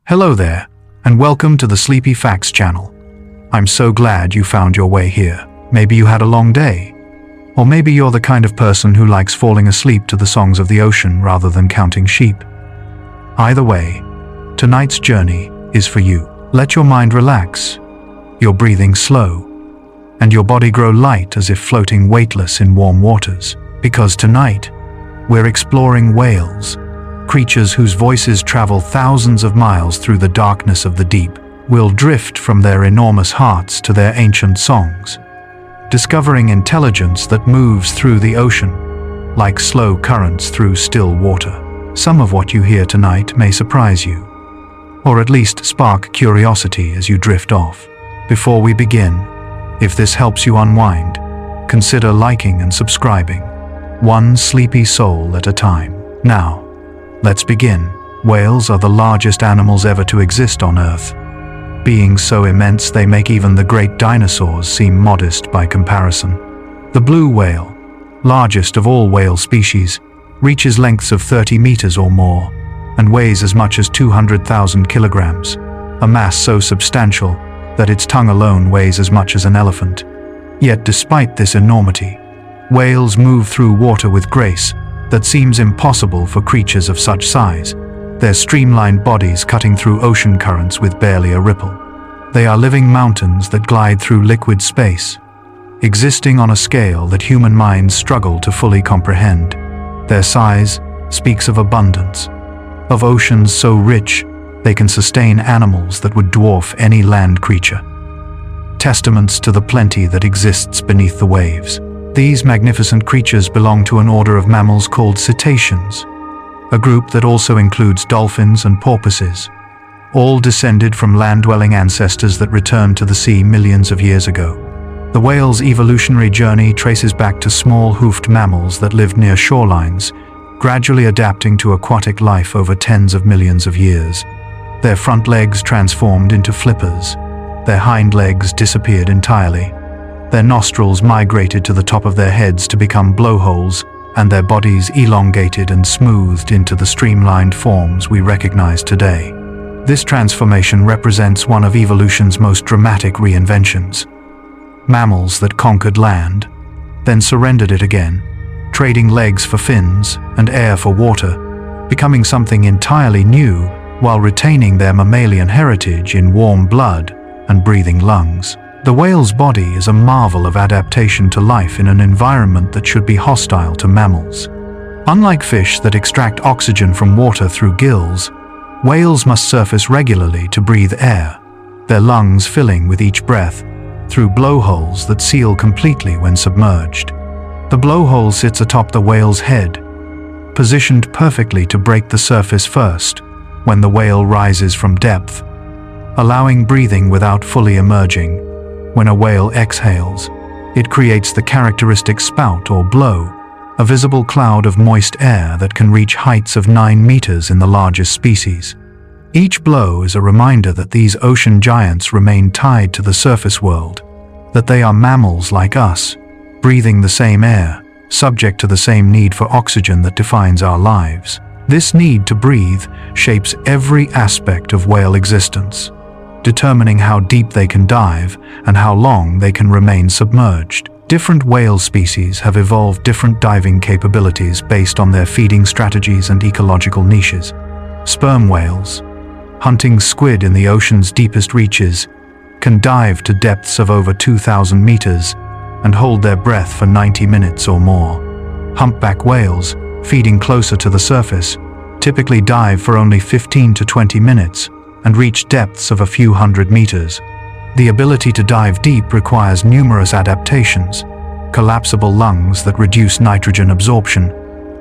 Hello there, and welcome to the Sleepy Facts channel. I'm so glad you found your way here. Maybe you had a long day, or maybe you're the kind of person who likes falling asleep to the songs of the ocean rather than counting sheep. Either way, tonight's journey is for you. Let your mind relax, your breathing slow, and your body grow light as if floating weightless in warm waters. Because tonight, we're exploring whales, creatures whose voices travel thousands of miles through the darkness of the deep. We'll drift from their enormous hearts to their ancient songs, discovering intelligence that moves through the ocean, like slow currents through still water. Some of what you hear tonight may surprise you, or at least spark curiosity as you drift off. Before we begin, if this helps you unwind, consider liking and subscribing, one sleepy soul at a time. Now, let's begin. Whales are the largest animals ever to exist on Earth. Being so immense they make even the great dinosaurs seem modest by comparison. The blue whale, largest of all whale species, reaches lengths of 30 meters or more and weighs as much as 200,000 kilograms, a mass so substantial that its tongue alone weighs as much as an elephant. Yet despite this enormity, whales move through water with grace that seems impossible for creatures of such size, their streamlined bodies cutting through ocean currents with barely a ripple. They are living mountains that glide through liquid space, existing on a scale that human minds struggle to fully comprehend. Their size speaks of abundance, of oceans so rich they can sustain animals that would dwarf any land creature. Testaments to the plenty that exists beneath the waves. These magnificent creatures belong to an order of mammals called cetaceans, a group that also includes dolphins and porpoises, all descended from land-dwelling ancestors that returned to the sea millions of years ago. The whale's evolutionary journey traces back to small hoofed mammals that lived near shorelines, gradually adapting to aquatic life over tens of millions of years. Their front legs transformed into flippers, their hind legs disappeared entirely, their nostrils migrated to the top of their heads to become blowholes, and their bodies elongated and smoothed into the streamlined forms we recognize today. This transformation represents one of evolution's most dramatic reinventions. Mammals that conquered land, then surrendered it again, trading legs for fins and air for water, becoming something entirely new while retaining their mammalian heritage in warm blood and breathing lungs. The whale's body is a marvel of adaptation to life in an environment that should be hostile to mammals. Unlike fish that extract oxygen from water through gills, whales must surface regularly to breathe air, their lungs filling with each breath through blowholes that seal completely when submerged. The blowhole sits atop the whale's head, positioned perfectly to break the surface first when the whale rises from depth, allowing breathing without fully emerging. When a whale exhales, it creates the characteristic spout or blow, a visible cloud of moist air that can reach heights of 9 meters in the largest species. Each blow is a reminder that these ocean giants remain tied to the surface world, that they are mammals like us, breathing the same air, subject to the same need for oxygen that defines our lives. This need to breathe shapes every aspect of whale existence, determining how deep they can dive and how long they can remain submerged. Different whale species have evolved different diving capabilities based on their feeding strategies and ecological niches. Sperm whales, hunting squid in the ocean's deepest reaches, can dive to depths of over 2,000 meters and hold their breath for 90 minutes or more. Humpback whales, feeding closer to the surface, typically dive for only 15 to 20 minutes and reach depths of a few hundred meters. The ability to dive deep requires numerous adaptations: collapsible lungs that reduce nitrogen absorption,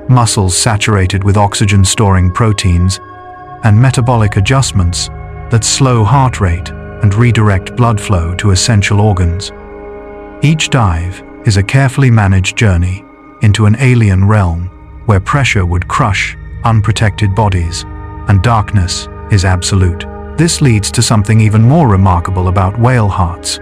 muscles saturated with oxygen-storing proteins, and metabolic adjustments that slow heart rate and redirect blood flow to essential organs. Each dive is a carefully managed journey into an alien realm where pressure would crush unprotected bodies and darkness is absolute. This leads to something even more remarkable about whale hearts.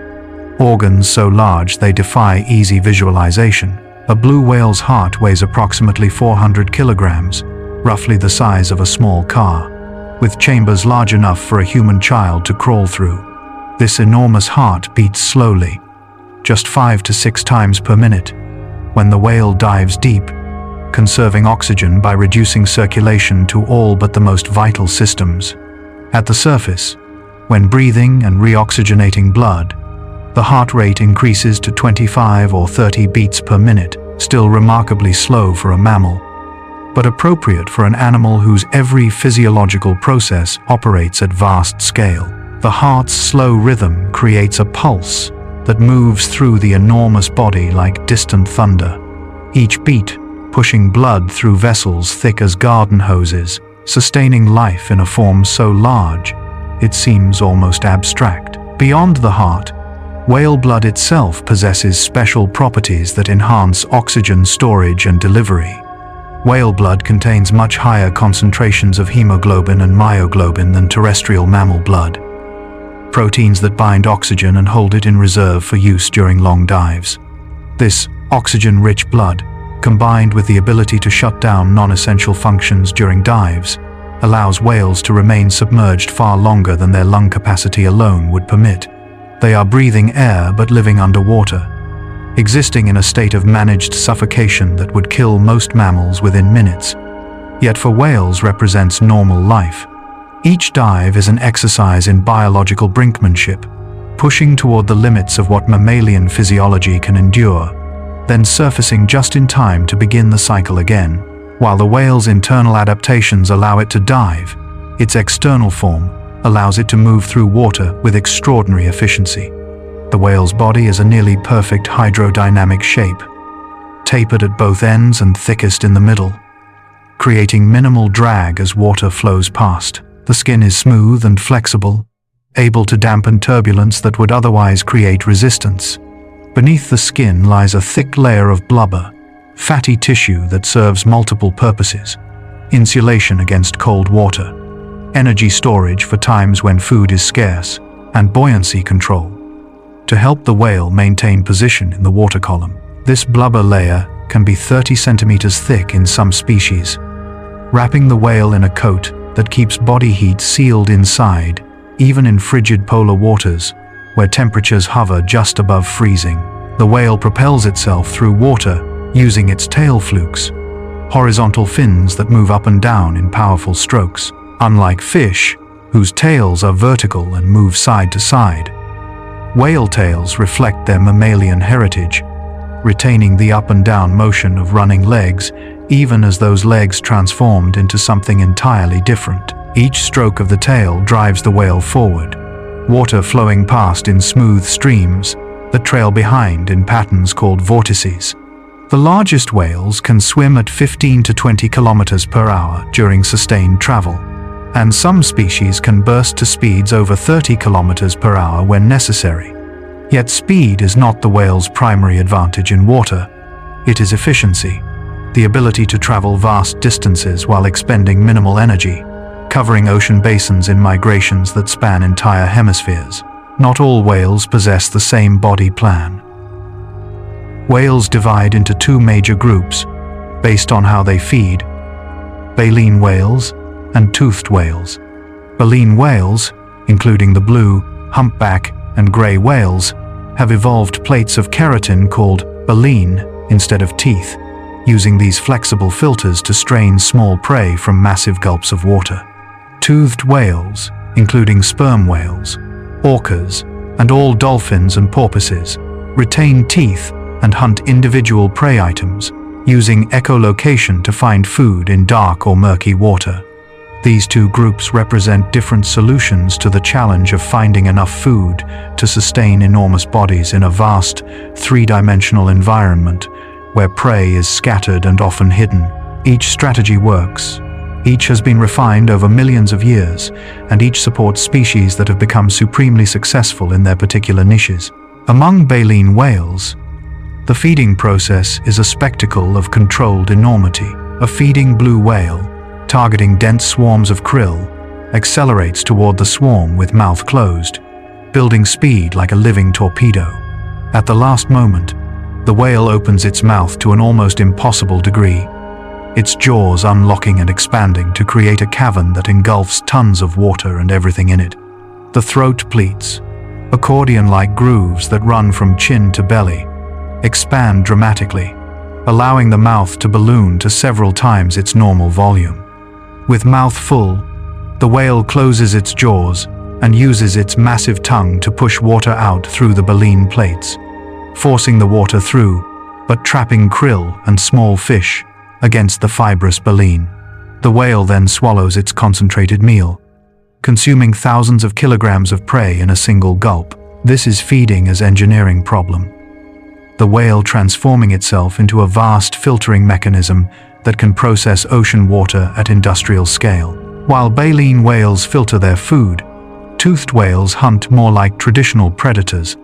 Organs so large they defy easy visualization. A blue whale's heart weighs approximately 400 kilograms, roughly the size of a small car. with chambers large enough for a human child to crawl through. This enormous heart beats slowly, just 5 to 6 times per minute, when the whale dives deep, conserving oxygen by reducing circulation to all but the most vital systems. At the surface, when breathing and reoxygenating blood, the heart rate increases to 25 or 30 beats per minute, still remarkably slow for a mammal, but appropriate for an animal whose every physiological process operates at vast scale. The heart's slow rhythm creates a pulse that moves through the enormous body like distant thunder, each beat pushing blood through vessels thick as garden hoses, sustaining life in a form so large it seems almost abstract. Beyond the heart, whale blood itself possesses special properties that enhance oxygen storage and delivery. Whale blood contains much higher concentrations of hemoglobin and myoglobin than terrestrial mammal blood, proteins that bind oxygen and hold it in reserve for use during long dives. This oxygen-rich blood, combined with the ability to shut down non-essential functions during dives, allows whales to remain submerged far longer than their lung capacity alone would permit. They are breathing air but living underwater, existing in a state of managed suffocation that would kill most mammals within minutes, yet for whales represents normal life. Each dive is an exercise in biological brinkmanship, pushing toward the limits of what mammalian physiology can endure, then surfacing just in time to begin the cycle again. While the whale's internal adaptations allow it to dive, its external form allows it to move through water with extraordinary efficiency. The whale's body is a nearly perfect hydrodynamic shape, tapered at both ends and thickest in the middle, creating minimal drag as water flows past. The skin is smooth and flexible, able to dampen turbulence that would otherwise create resistance. Beneath the skin lies a thick layer of blubber, fatty tissue that serves multiple purposes: insulation against cold water, energy storage for times when food is scarce, and buoyancy control, to help the whale maintain position in the water column. This blubber layer can be 30 centimeters thick in some species, wrapping the whale in a coat that keeps body heat sealed inside, even in frigid polar waters, where temperatures hover just above freezing. The whale propels itself through water using its tail flukes, horizontal fins that move up and down in powerful strokes. Unlike fish, whose tails are vertical and move side to side, whale tails reflect their mammalian heritage, retaining the up and down motion of running legs, even as those legs transformed into something entirely different. Each stroke of the tail drives the whale forward, water flowing past in smooth streams that trail behind in patterns called vortices. The largest whales can swim at 15 to 20 kilometers per hour during sustained travel, and some species can burst to speeds over 30 kilometers per hour when necessary. Yet speed is not the whale's primary advantage in water. It is efficiency, the ability to travel vast distances while expending minimal energy, covering ocean basins in migrations that span entire hemispheres. Not all whales possess the same body plan. Whales divide into two major groups based on how they feed: baleen whales and toothed whales. Baleen whales, including the blue, humpback, and gray whales, have evolved plates of keratin called baleen instead of teeth, using these flexible filters to strain small prey from massive gulps of water. Toothed whales, including sperm whales, orcas, and all dolphins and porpoises, retain teeth and hunt individual prey items, using echolocation to find food in dark or murky water. These two groups represent different solutions to the challenge of finding enough food to sustain enormous bodies in a vast, three-dimensional environment where prey is scattered and often hidden. Each strategy works. Each has been refined over millions of years, and each supports species that have become supremely successful in their particular niches. Among baleen whales, the feeding process is a spectacle of controlled enormity. A feeding blue whale, targeting dense swarms of krill, accelerates toward the swarm with mouth closed, building speed like a living torpedo. At the last moment, the whale opens its mouth to an almost impossible degree, its jaws unlocking and expanding to create a cavern that engulfs tons of water and everything in it. The throat pleats, accordion-like grooves that run from chin to belly, expand dramatically, allowing the mouth to balloon to several times its normal volume. With mouth full, the whale closes its jaws and uses its massive tongue to push water out through the baleen plates, forcing the water through, but trapping krill and small fish against the fibrous baleen. The whale then swallows its concentrated meal, consuming thousands of kilograms of prey in a single gulp. This is feeding as engineering problem. The whale transforming itself into a vast filtering mechanism that can process ocean water at industrial scale. While baleen whales filter their food, toothed whales hunt more like traditional predators,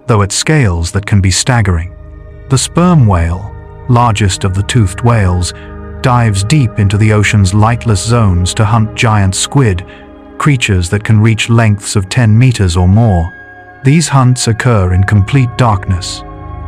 though at scales that can be staggering. The sperm whale, largest of the toothed whales, dives deep into the ocean's lightless zones to hunt giant squid, creatures that can reach lengths of 10 meters or more. These hunts occur in complete darkness,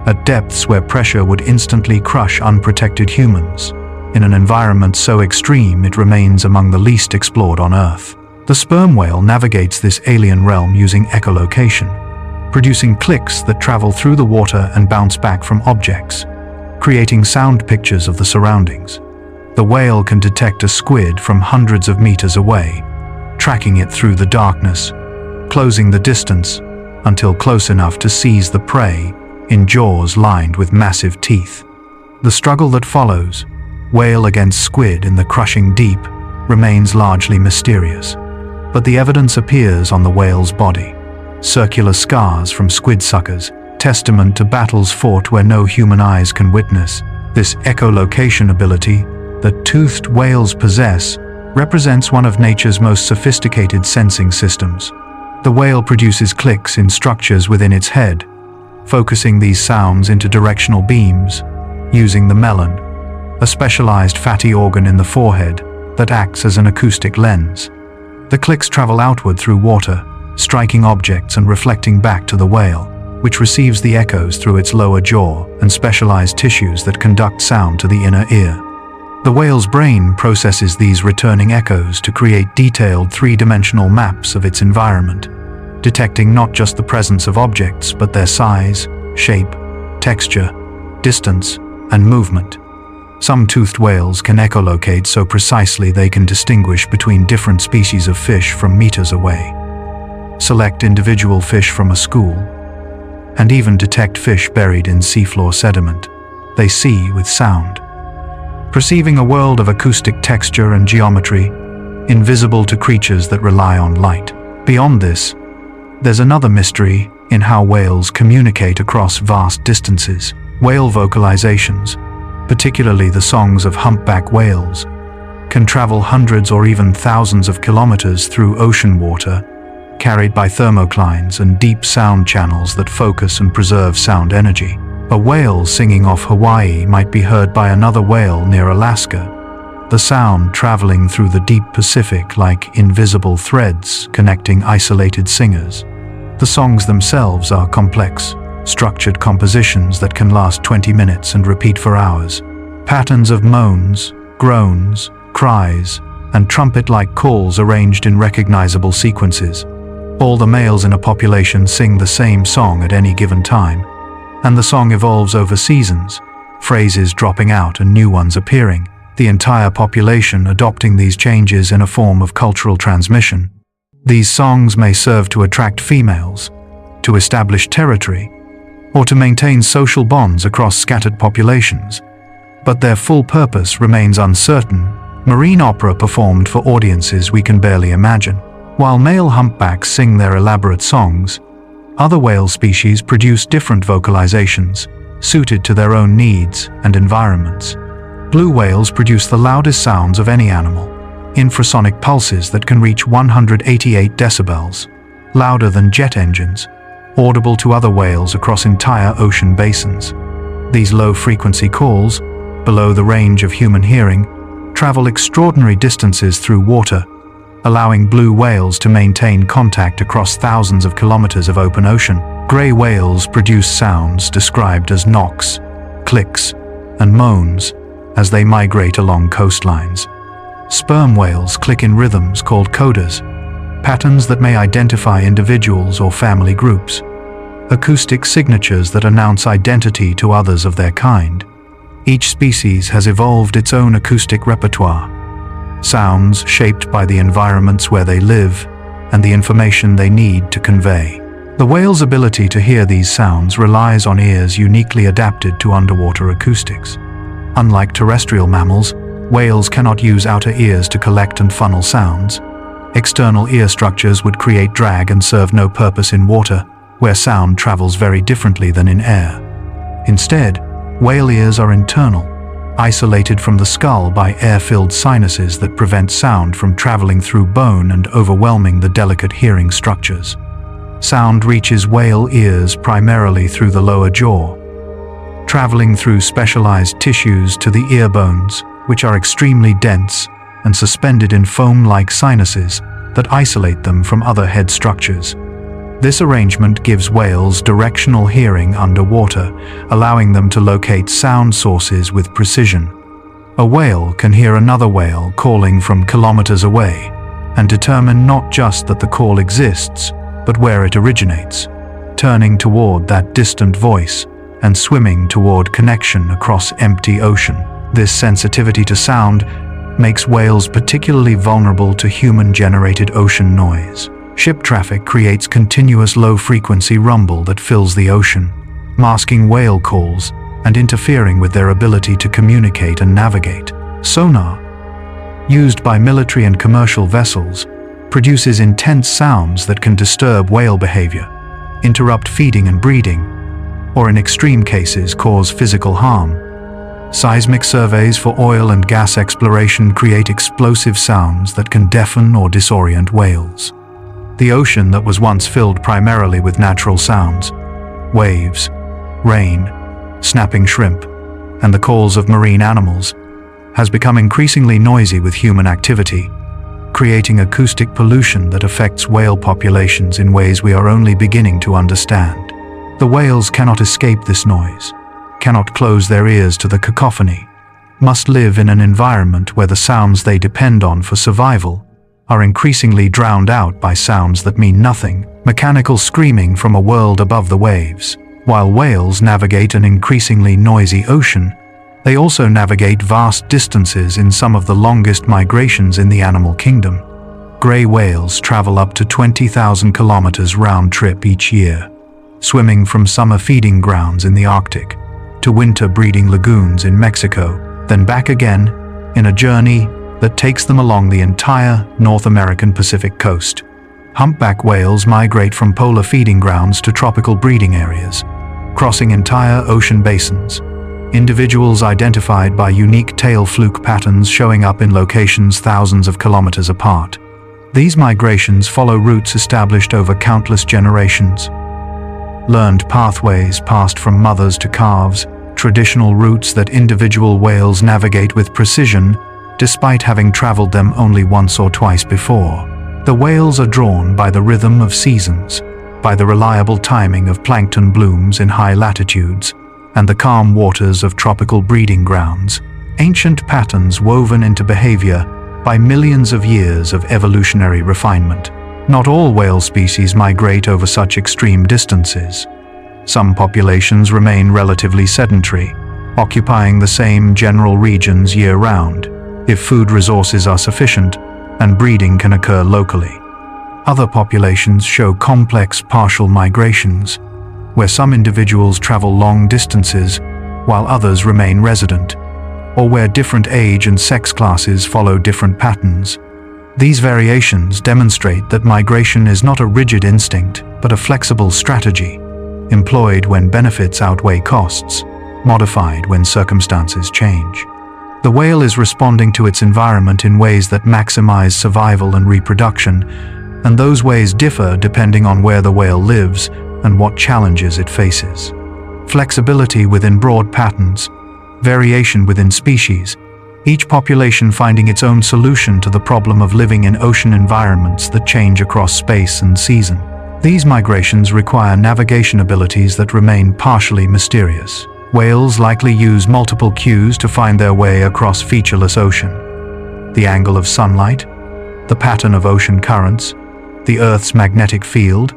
at depths where pressure would instantly crush unprotected humans, in an environment so extreme it remains among the least explored on Earth. The sperm whale navigates this alien realm using echolocation, producing clicks that travel through the water and bounce back from objects, creating sound pictures of the surroundings. The whale can detect a squid from hundreds of meters away, tracking it through the darkness, closing the distance until close enough to seize the prey in jaws lined with massive teeth. The struggle that follows, whale against squid in the crushing deep, remains largely mysterious. But the evidence appears on the whale's body. Circular scars from squid suckers, testament to battles fought where no human eyes can witness. This echolocation ability that toothed whales possess represents one of nature's most sophisticated sensing systems. The whale produces clicks in structures within its head, focusing these sounds into directional beams, using the melon, a specialized fatty organ in the forehead that acts as an acoustic lens. The clicks travel outward through water, striking objects and reflecting back to the whale, which receives the echoes through its lower jaw and specialized tissues that conduct sound to the inner ear. The whale's brain processes these returning echoes to create detailed three-dimensional maps of its environment, detecting not just the presence of objects but their size, shape, texture, distance, and movement. Some toothed whales can echolocate so precisely they can distinguish between different species of fish from meters away, select individual fish from a school, and even detect fish buried in seafloor sediment. They see with sound, perceiving a world of acoustic texture and geometry, invisible to creatures that rely on light. Beyond this, there's another mystery in how whales communicate across vast distances. Whale vocalizations, particularly the songs of humpback whales, can travel hundreds or even thousands of kilometers through ocean water, carried by thermoclines and deep sound channels that focus and preserve sound energy. A whale singing off Hawaii might be heard by another whale near Alaska, the sound traveling through the deep Pacific like invisible threads connecting isolated singers. The songs themselves are complex, structured compositions that can last 20 minutes and repeat for hours. Patterns of moans, groans, cries, and trumpet-like calls arranged in recognizable sequences. All the males in a population sing the same song at any given time, and the song evolves over seasons, phrases dropping out and new ones appearing, the entire population adopting these changes in a form of cultural transmission. These songs may serve to attract females, to establish territory, or to maintain social bonds across scattered populations, but their full purpose remains uncertain. Marine opera performed for audiences we can barely imagine. While male humpbacks sing their elaborate songs, other whale species produce different vocalizations, suited to their own needs and environments. Blue whales produce the loudest sounds of any animal, infrasonic pulses that can reach 188 decibels, louder than jet engines, audible to other whales across entire ocean basins. These low-frequency calls, below the range of human hearing, travel extraordinary distances through water, allowing blue whales to maintain contact across thousands of kilometers of open ocean. Gray whales produce sounds described as knocks, clicks, and moans, as they migrate along coastlines. Sperm whales click in rhythms called codas, patterns that may identify individuals or family groups, acoustic signatures that announce identity to others of their kind. Each species has evolved its own acoustic repertoire, sounds shaped by the environments where they live and the information they need to convey. The whale's ability to hear these sounds relies on ears uniquely adapted to underwater acoustics. Unlike terrestrial mammals, whales cannot use outer ears to collect and funnel sounds. External ear structures would create drag and serve no purpose in water, where sound travels very differently than in air. Instead, whale ears are internal, isolated from the skull by air-filled sinuses that prevent sound from traveling through bone and overwhelming the delicate hearing structures. Sound reaches whale ears primarily through the lower jaw, traveling through specialized tissues to the ear bones, which are extremely dense and suspended in foam-like sinuses that isolate them from other head structures. This arrangement gives whales directional hearing underwater, allowing them to locate sound sources with precision. A whale can hear another whale calling from kilometers away and determine not just that the call exists, but where it originates, turning toward that distant voice and swimming toward connection across empty ocean. This sensitivity to sound makes whales particularly vulnerable to human-generated ocean noise. Ship traffic creates continuous low-frequency rumble that fills the ocean, masking whale calls and interfering with their ability to communicate and navigate. Sonar, used by military and commercial vessels, produces intense sounds that can disturb whale behavior, interrupt feeding and breeding, or in extreme cases cause physical harm. Seismic surveys for oil and gas exploration create explosive sounds that can deafen or disorient whales. The ocean that was once filled primarily with natural sounds, waves, rain, snapping shrimp, and the calls of marine animals, has become increasingly noisy with human activity, creating acoustic pollution that affects whale populations in ways we are only beginning to understand. The whales cannot escape this noise, cannot close their ears to the cacophony, must live in an environment where the sounds they depend on for survival are increasingly drowned out by sounds that mean nothing, mechanical screaming from a world above the waves. While whales navigate an increasingly noisy ocean, they also navigate vast distances in some of the longest migrations in the animal kingdom. Gray whales travel up to 20,000 kilometers round trip each year, swimming from summer feeding grounds in the Arctic to winter breeding lagoons in Mexico, then back again in a journey that takes them along the entire North American Pacific coast. Humpback whales migrate from polar feeding grounds to tropical breeding areas, crossing entire ocean basins. Individuals identified by unique tail fluke patterns showing up in locations thousands of kilometers apart. These migrations follow routes established over countless generations. Learned pathways passed from mothers to calves, traditional routes that individual whales navigate with precision despite having traveled them only once or twice before. The whales are drawn by the rhythm of seasons, by the reliable timing of plankton blooms in high latitudes, and the calm waters of tropical breeding grounds, ancient patterns woven into behavior by millions of years of evolutionary refinement. Not all whale species migrate over such extreme distances. Some populations remain relatively sedentary, occupying the same general regions year-round, if food resources are sufficient and breeding can occur locally. Other populations show complex partial migrations, where some individuals travel long distances while others remain resident, or where different age and sex classes follow different patterns. These variations demonstrate that migration is not a rigid instinct, but a flexible strategy, employed when benefits outweigh costs, modified when circumstances change. The whale is responding to its environment in ways that maximize survival and reproduction, and those ways differ depending on where the whale lives and what challenges it faces. Flexibility within broad patterns, variation within species, each population finding its own solution to the problem of living in ocean environments that change across space and season. These migrations require navigation abilities that remain partially mysterious. Whales likely use multiple cues to find their way across featureless ocean. The angle of sunlight, the pattern of ocean currents, the Earth's magnetic field,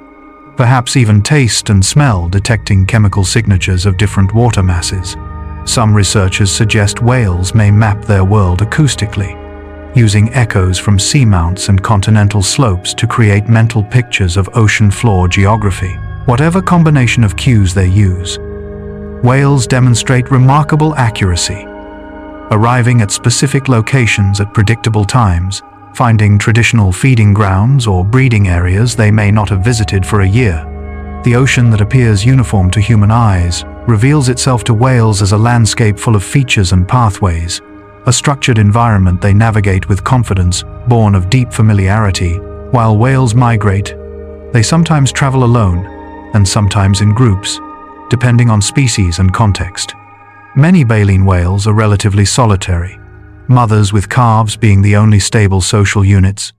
perhaps even taste and smell, detecting chemical signatures of different water masses. Some researchers suggest whales may map their world acoustically, using echoes from seamounts and continental slopes to create mental pictures of ocean floor geography. Whatever combination of cues they use, whales demonstrate remarkable accuracy, arriving at specific locations at predictable times, finding traditional feeding grounds or breeding areas they may not have visited for a year. The ocean that appears uniform to human eyes reveals itself to whales as a landscape full of features and pathways, a structured environment they navigate with confidence, born of deep familiarity. While whales migrate, they sometimes travel alone, and sometimes in groups, depending on species and context. Many baleen whales are relatively solitary, mothers with calves being the only stable social units,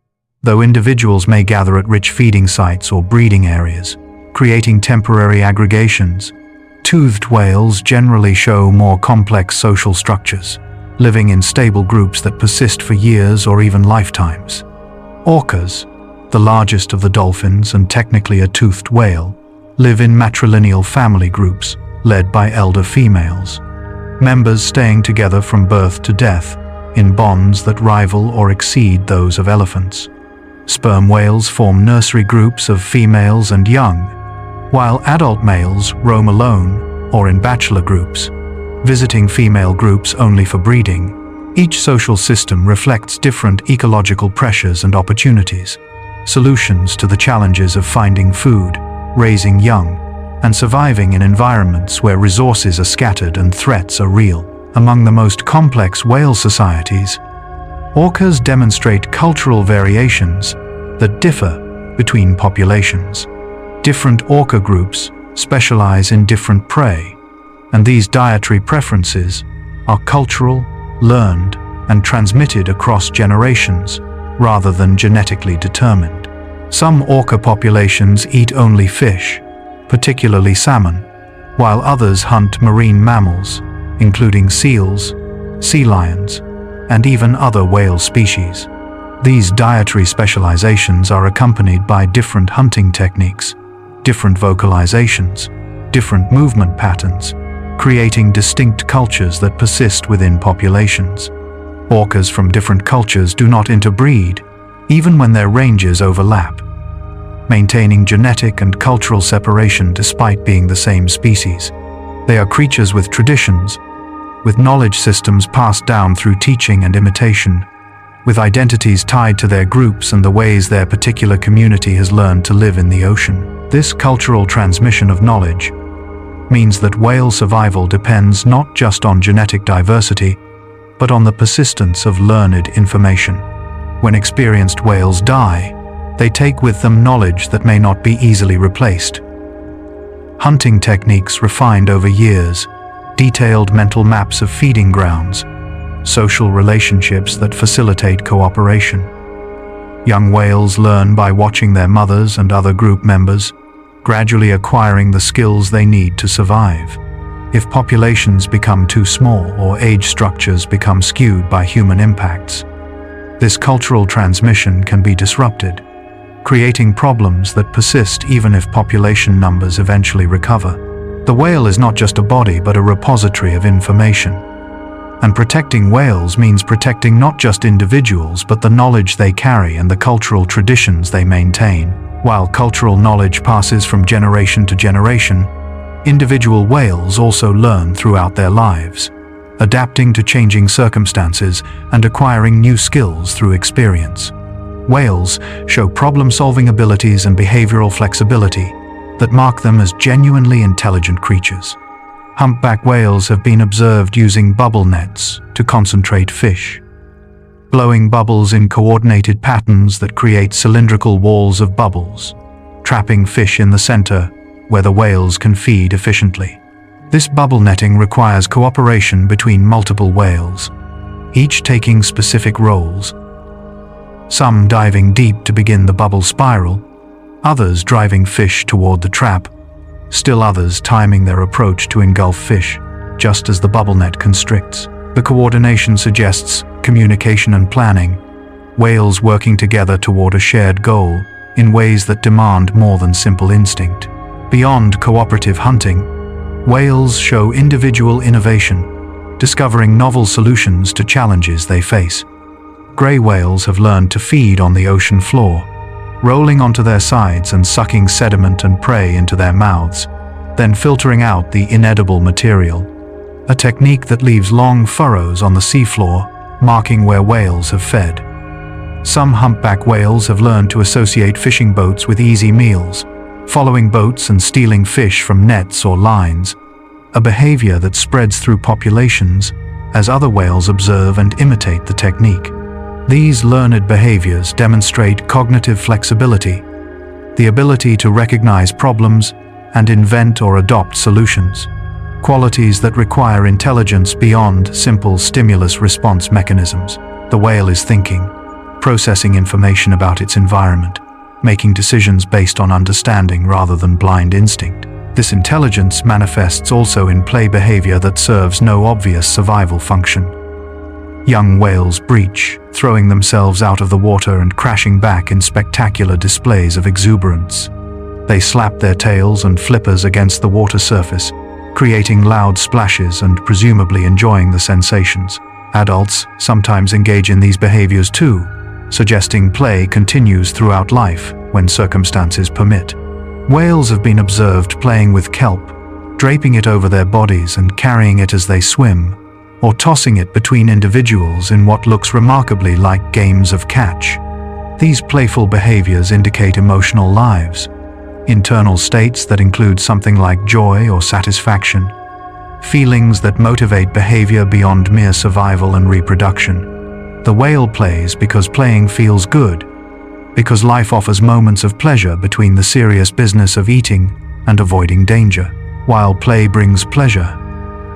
though individuals may gather at rich feeding sites or breeding areas, creating temporary aggregations. Toothed whales generally show more complex social structures, living in stable groups that persist for years or even lifetimes. Orcas, the largest of the dolphins and technically a toothed whale, live in matrilineal family groups led by elder females, members staying together from birth to death in bonds that rival or exceed those of elephants. Sperm whales form nursery groups of females and young, while adult males roam alone or in bachelor groups, visiting female groups only for breeding. Each social system reflects different ecological pressures and opportunities, solutions to the challenges of finding food, raising young, and surviving in environments where resources are scattered and threats are real. Among the most complex whale societies, orcas demonstrate cultural variations that differ between populations. Different orca groups specialize in different prey, and these dietary preferences are cultural, learned, and transmitted across generations rather than genetically determined. Some orca populations eat only fish, particularly salmon, while others hunt marine mammals, including seals, sea lions, and even other whale species. These dietary specializations are accompanied by different hunting techniques, different vocalizations, different movement patterns, creating distinct cultures that persist within populations. Orcas from different cultures do not interbreed, even when their ranges overlap, maintaining genetic and cultural separation despite being the same species. They are creatures with traditions, with knowledge systems passed down through teaching and imitation, with identities tied to their groups and the ways their particular community has learned to live in the ocean. This cultural transmission of knowledge means that whale survival depends not just on genetic diversity, but on the persistence of learned information. When experienced whales die, they take with them knowledge that may not be easily replaced. Hunting techniques refined over years, detailed mental maps of feeding grounds, social relationships that facilitate cooperation. Young whales learn by watching their mothers and other group members, gradually acquiring the skills they need to survive. If populations become too small or age structures become skewed by human impacts, this cultural transmission can be disrupted, creating problems that persist even if population numbers eventually recover. The whale is not just a body but a repository of information. And protecting whales means protecting not just individuals but the knowledge they carry and the cultural traditions they maintain. While cultural knowledge passes from generation to generation, individual whales also learn throughout their lives, adapting to changing circumstances and acquiring new skills through experience. Whales show problem-solving abilities and behavioral flexibility that mark them as genuinely intelligent creatures. Humpback whales have been observed using bubble nets to concentrate fish, blowing bubbles in coordinated patterns that create cylindrical walls of bubbles, trapping fish in the center where the whales can feed efficiently. This bubble netting requires cooperation between multiple whales, each taking specific roles, some diving deep to begin the bubble spiral, others driving fish toward the trap, still others timing their approach to engulf fish. just as the bubble net constricts. The coordination suggests communication and planning, whales working together toward a shared goal in ways that demand more than simple instinct. Beyond cooperative hunting, whales show individual innovation, discovering novel solutions to challenges they face. Gray whales have learned to feed on the ocean floor, rolling onto their sides and sucking sediment and prey into their mouths, then filtering out the inedible material, a technique that leaves long furrows on the seafloor, marking where whales have fed. Some humpback whales have learned to associate fishing boats with easy meals, following boats and stealing fish from nets or lines, a behavior that spreads through populations as other whales observe and imitate the technique. These learned behaviors demonstrate cognitive flexibility, the ability to recognize problems and invent or adopt solutions, qualities that require intelligence beyond simple stimulus-response mechanisms. The whale is thinking, processing information about its environment, making decisions based on understanding rather than blind instinct. This intelligence manifests also in play behavior that serves no obvious survival function. Young whales breach, throwing themselves out of the water and crashing back in spectacular displays of exuberance. They slap their tails and flippers against the water surface, creating loud splashes and presumably enjoying the sensations. Adults sometimes engage in these behaviors too, suggesting play continues throughout life when circumstances permit. Whales have been observed playing with kelp, draping it over their bodies and carrying it as they swim, or tossing it between individuals in what looks remarkably like games of catch. These playful behaviors indicate emotional lives, internal states that include something like joy or satisfaction, feelings that motivate behavior beyond mere survival and reproduction. The whale plays because playing feels good, because life offers moments of pleasure between the serious business of eating and avoiding danger. While play brings pleasure,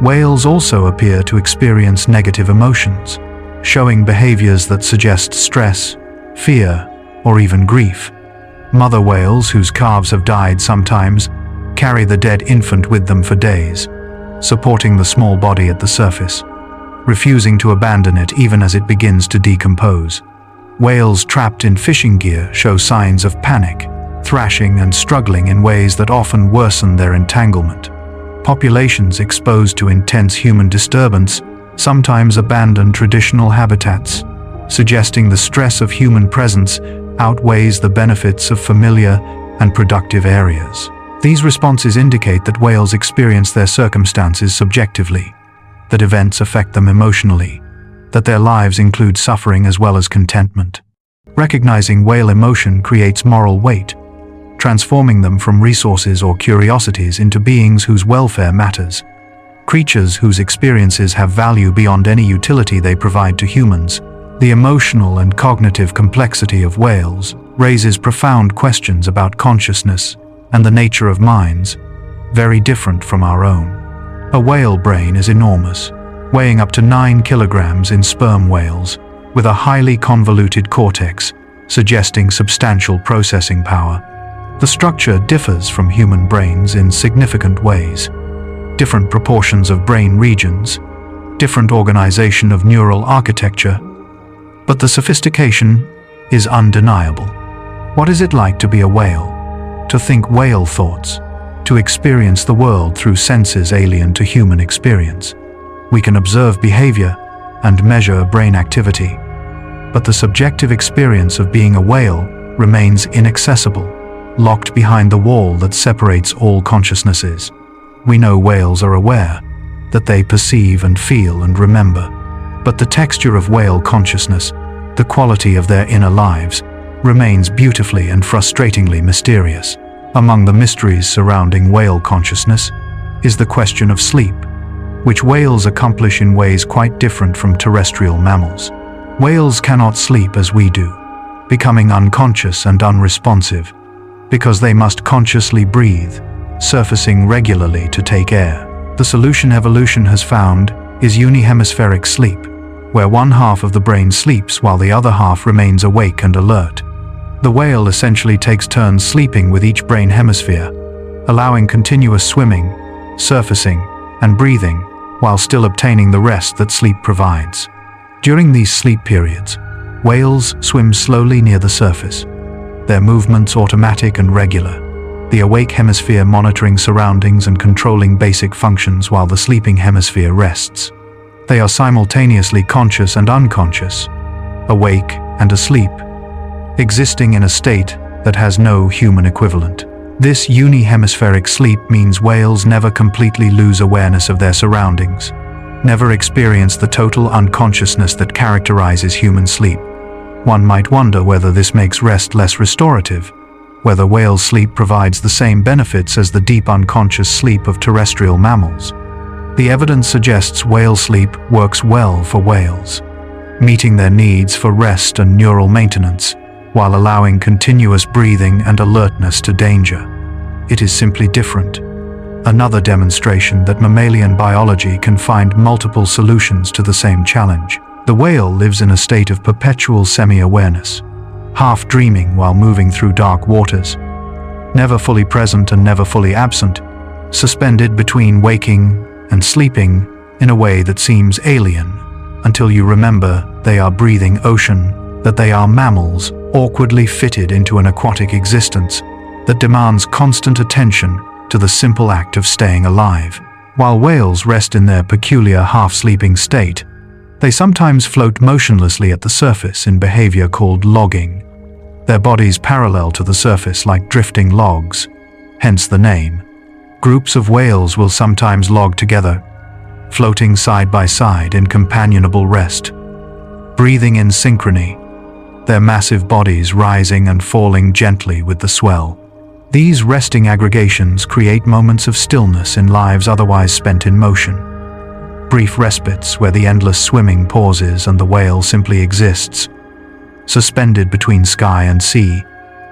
whales also appear to experience negative emotions, showing behaviors that suggest stress, fear, or even grief. Mother whales, whose calves have died sometimes, carry the dead infant with them for days, supporting the small body at the surface, refusing to abandon it even as it begins to decompose. Whales trapped in fishing gear show signs of panic, thrashing and struggling in ways that often worsen their entanglement. Populations exposed to intense human disturbance sometimes abandon traditional habitats, suggesting the stress of human presence outweighs the benefits of familiar and productive areas. These responses indicate that whales experience their circumstances subjectively, that events affect them emotionally, that their lives include suffering as well as contentment. Recognizing whale emotion creates moral weight, transforming them from resources or curiosities into beings whose welfare matters, creatures whose experiences have value beyond any utility they provide to humans. The emotional and cognitive complexity of whales raises profound questions about consciousness and the nature of minds, very different from our own. A whale brain is enormous, weighing up to 9 kilograms in sperm whales, with a highly convoluted cortex, suggesting substantial processing power. The structure differs from human brains in significant ways. Different proportions of brain regions, different organization of neural architecture, but the sophistication is undeniable. What is it like to be a whale? To think whale thoughts, to experience the world through senses alien to human experience. We can observe behavior and measure brain activity, but the subjective experience of being a whale remains inaccessible, locked behind the wall that separates all consciousnesses. We know whales are aware, that they perceive and feel and remember, but the texture of whale consciousness, the quality of their inner lives, remains beautifully and frustratingly mysterious. Among the mysteries surrounding whale consciousness is the question of sleep, which whales accomplish in ways quite different from terrestrial mammals. Whales cannot sleep as we do, becoming unconscious and unresponsive, because they must consciously breathe, surfacing regularly to take air. The solution evolution has found is unihemispheric sleep, where one half of the brain sleeps while the other half remains awake and alert. The whale essentially takes turns sleeping with each brain hemisphere, allowing continuous swimming, surfacing, and breathing, while still obtaining the rest that sleep provides. During these sleep periods, whales swim slowly near the surface, their movements automatic and regular, the awake hemisphere monitoring surroundings and controlling basic functions while the sleeping hemisphere rests. They are simultaneously conscious and unconscious, awake and asleep, existing in a state that has no human equivalent. This uni-hemispheric sleep means whales never completely lose awareness of their surroundings, never experience the total unconsciousness that characterizes human sleep. One might wonder whether this makes rest less restorative, whether whale sleep provides the same benefits as the deep unconscious sleep of terrestrial mammals. The evidence suggests whale sleep works well for whales, meeting their needs for rest and neural maintenance, while allowing continuous breathing and alertness to danger. It is simply different. Another demonstration that mammalian biology can find multiple solutions to the same challenge. The whale lives in a state of perpetual semi-awareness, half dreaming while moving through dark waters, never fully present and never fully absent, suspended between waking and sleeping in a way that seems alien, until you remember they are breathing ocean, that they are mammals awkwardly fitted into an aquatic existence that demands constant attention to the simple act of staying alive. While whales rest in their peculiar half-sleeping state, they sometimes float motionlessly at the surface in behavior called logging, their bodies parallel to the surface like drifting logs, hence the name. Groups of whales will sometimes log together, floating side by side in companionable rest, breathing in synchrony, their massive bodies rising and falling gently with the swell. These resting aggregations create moments of stillness in lives otherwise spent in motion. Brief respites where the endless swimming pauses and the whale simply exists, suspended between sky and sea,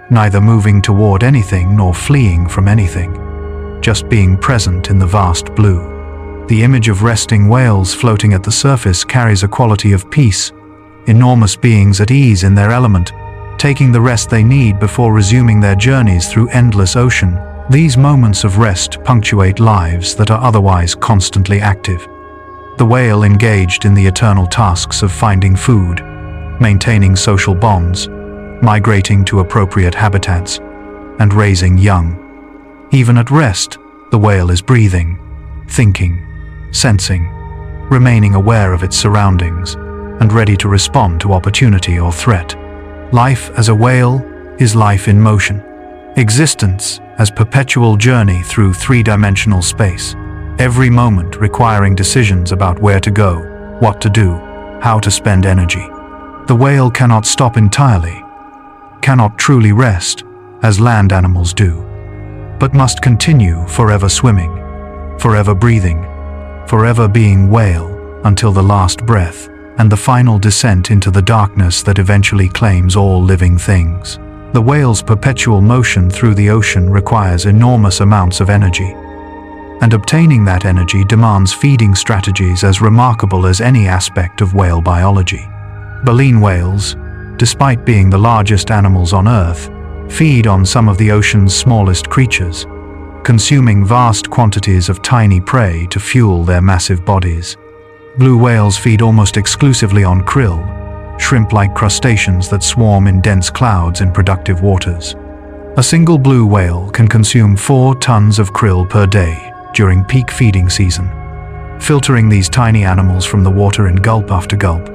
neither moving toward anything nor fleeing from anything, just being present in the vast blue. The image of resting whales floating at the surface carries a quality of peace, enormous beings at ease in their element, taking the rest they need before resuming their journeys through endless ocean. These moments of rest punctuate lives that are otherwise constantly active. The whale engaged in the eternal tasks of finding food, maintaining social bonds, migrating to appropriate habitats, and raising young. Even at rest, the whale is breathing, thinking, sensing, remaining aware of its surroundings, and ready to respond to opportunity or threat. Life as a whale is life in motion, existence as perpetual journey through three-dimensional space, every moment requiring decisions about where to go, what to do, how to spend energy. The whale cannot stop entirely, cannot truly rest, as land animals do, but must continue forever swimming, forever breathing, forever being whale, until the last breath and the final descent into the darkness that eventually claims all living things. The whale's perpetual motion through the ocean requires enormous amounts of energy, and obtaining that energy demands feeding strategies as remarkable as any aspect of whale biology. Baleen whales, despite being the largest animals on Earth, feed on some of the ocean's smallest creatures, consuming vast quantities of tiny prey to fuel their massive bodies. Blue whales feed almost exclusively on krill, shrimp-like crustaceans that swarm in dense clouds in productive waters. A single blue whale can consume 4 tons of krill per day during peak feeding season, filtering these tiny animals from the water in gulp after gulp,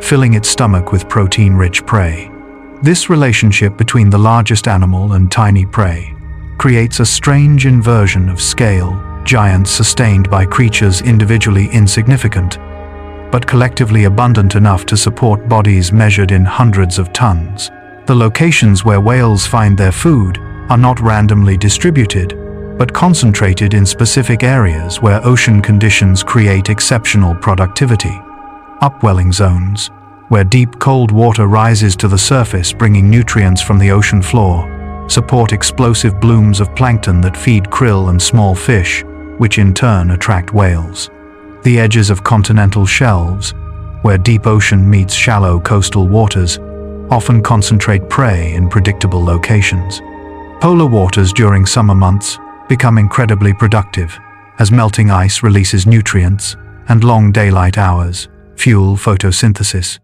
filling its stomach with protein-rich prey. This relationship between the largest animal and tiny prey creates a strange inversion of scale, giants sustained by creatures individually insignificant, but collectively abundant enough to support bodies measured in hundreds of tons. The locations where whales find their food are not randomly distributed, but concentrated in specific areas where ocean conditions create exceptional productivity. Upwelling zones, where deep cold water rises to the surface bringing nutrients from the ocean floor, support explosive blooms of plankton that feed krill and small fish, which in turn attract whales. The edges of continental shelves, where deep ocean meets shallow coastal waters, often concentrate prey in predictable locations. Polar waters during summer months become incredibly productive, as melting ice releases nutrients, and long daylight hours fuel photosynthesis,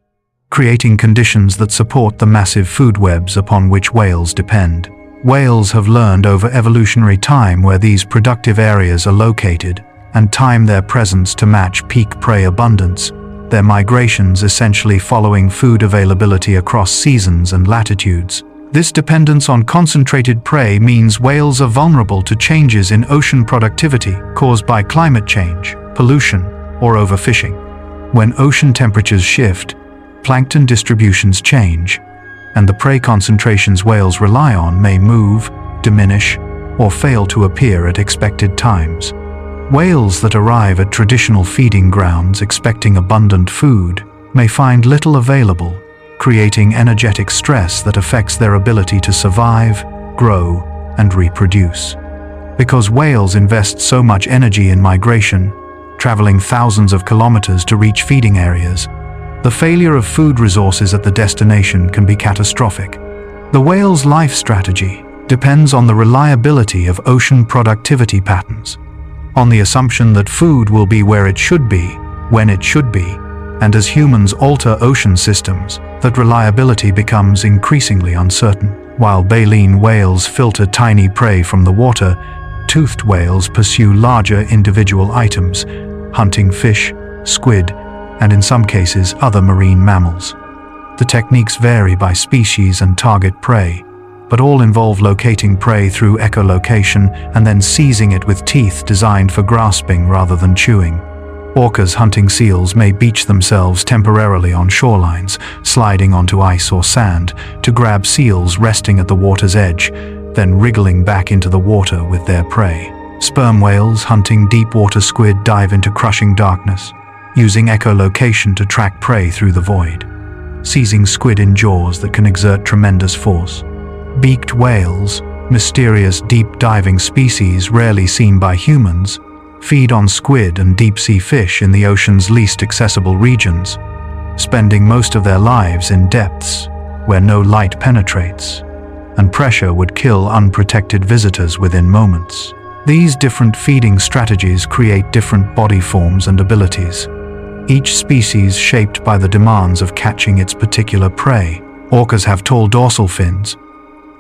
creating conditions that support the massive food webs upon which whales depend. Whales have learned over evolutionary time where these productive areas are located and time their presence to match peak prey abundance, their migrations essentially following food availability across seasons and latitudes. This dependence on concentrated prey means whales are vulnerable to changes in ocean productivity caused by climate change, pollution, or overfishing. When ocean temperatures shift, plankton distributions change, and the prey concentrations whales rely on may move, diminish, or fail to appear at expected times. Whales that arrive at traditional feeding grounds expecting abundant food may find little available, creating energetic stress that affects their ability to survive, grow, and reproduce. Because whales invest so much energy in migration, traveling thousands of kilometers to reach feeding areas, the failure of food resources at the destination can be catastrophic. The whale's life strategy depends on the reliability of ocean productivity patterns, on the assumption that food will be where it should be, when it should be, and as humans alter ocean systems, that reliability becomes increasingly uncertain. While baleen whales filter tiny prey from the water, toothed whales pursue larger individual items, hunting fish, squid, and in some cases other marine mammals. The techniques vary by species and target prey, but all involve locating prey through echolocation and then seizing it with teeth designed for grasping rather than chewing. Orcas hunting seals may beach themselves temporarily on shorelines, sliding onto ice or sand to grab seals resting at the water's edge, then wriggling back into the water with their prey. Sperm whales hunting deep water squid dive into crushing darkness, using echolocation to track prey through the void, seizing squid in jaws that can exert tremendous force. Beaked whales, mysterious deep-diving species rarely seen by humans, feed on squid and deep-sea fish in the ocean's least accessible regions, spending most of their lives in depths where no light penetrates, and pressure would kill unprotected visitors within moments. These different feeding strategies create different body forms and abilities, each species shaped by the demands of catching its particular prey. Orcas have tall dorsal fins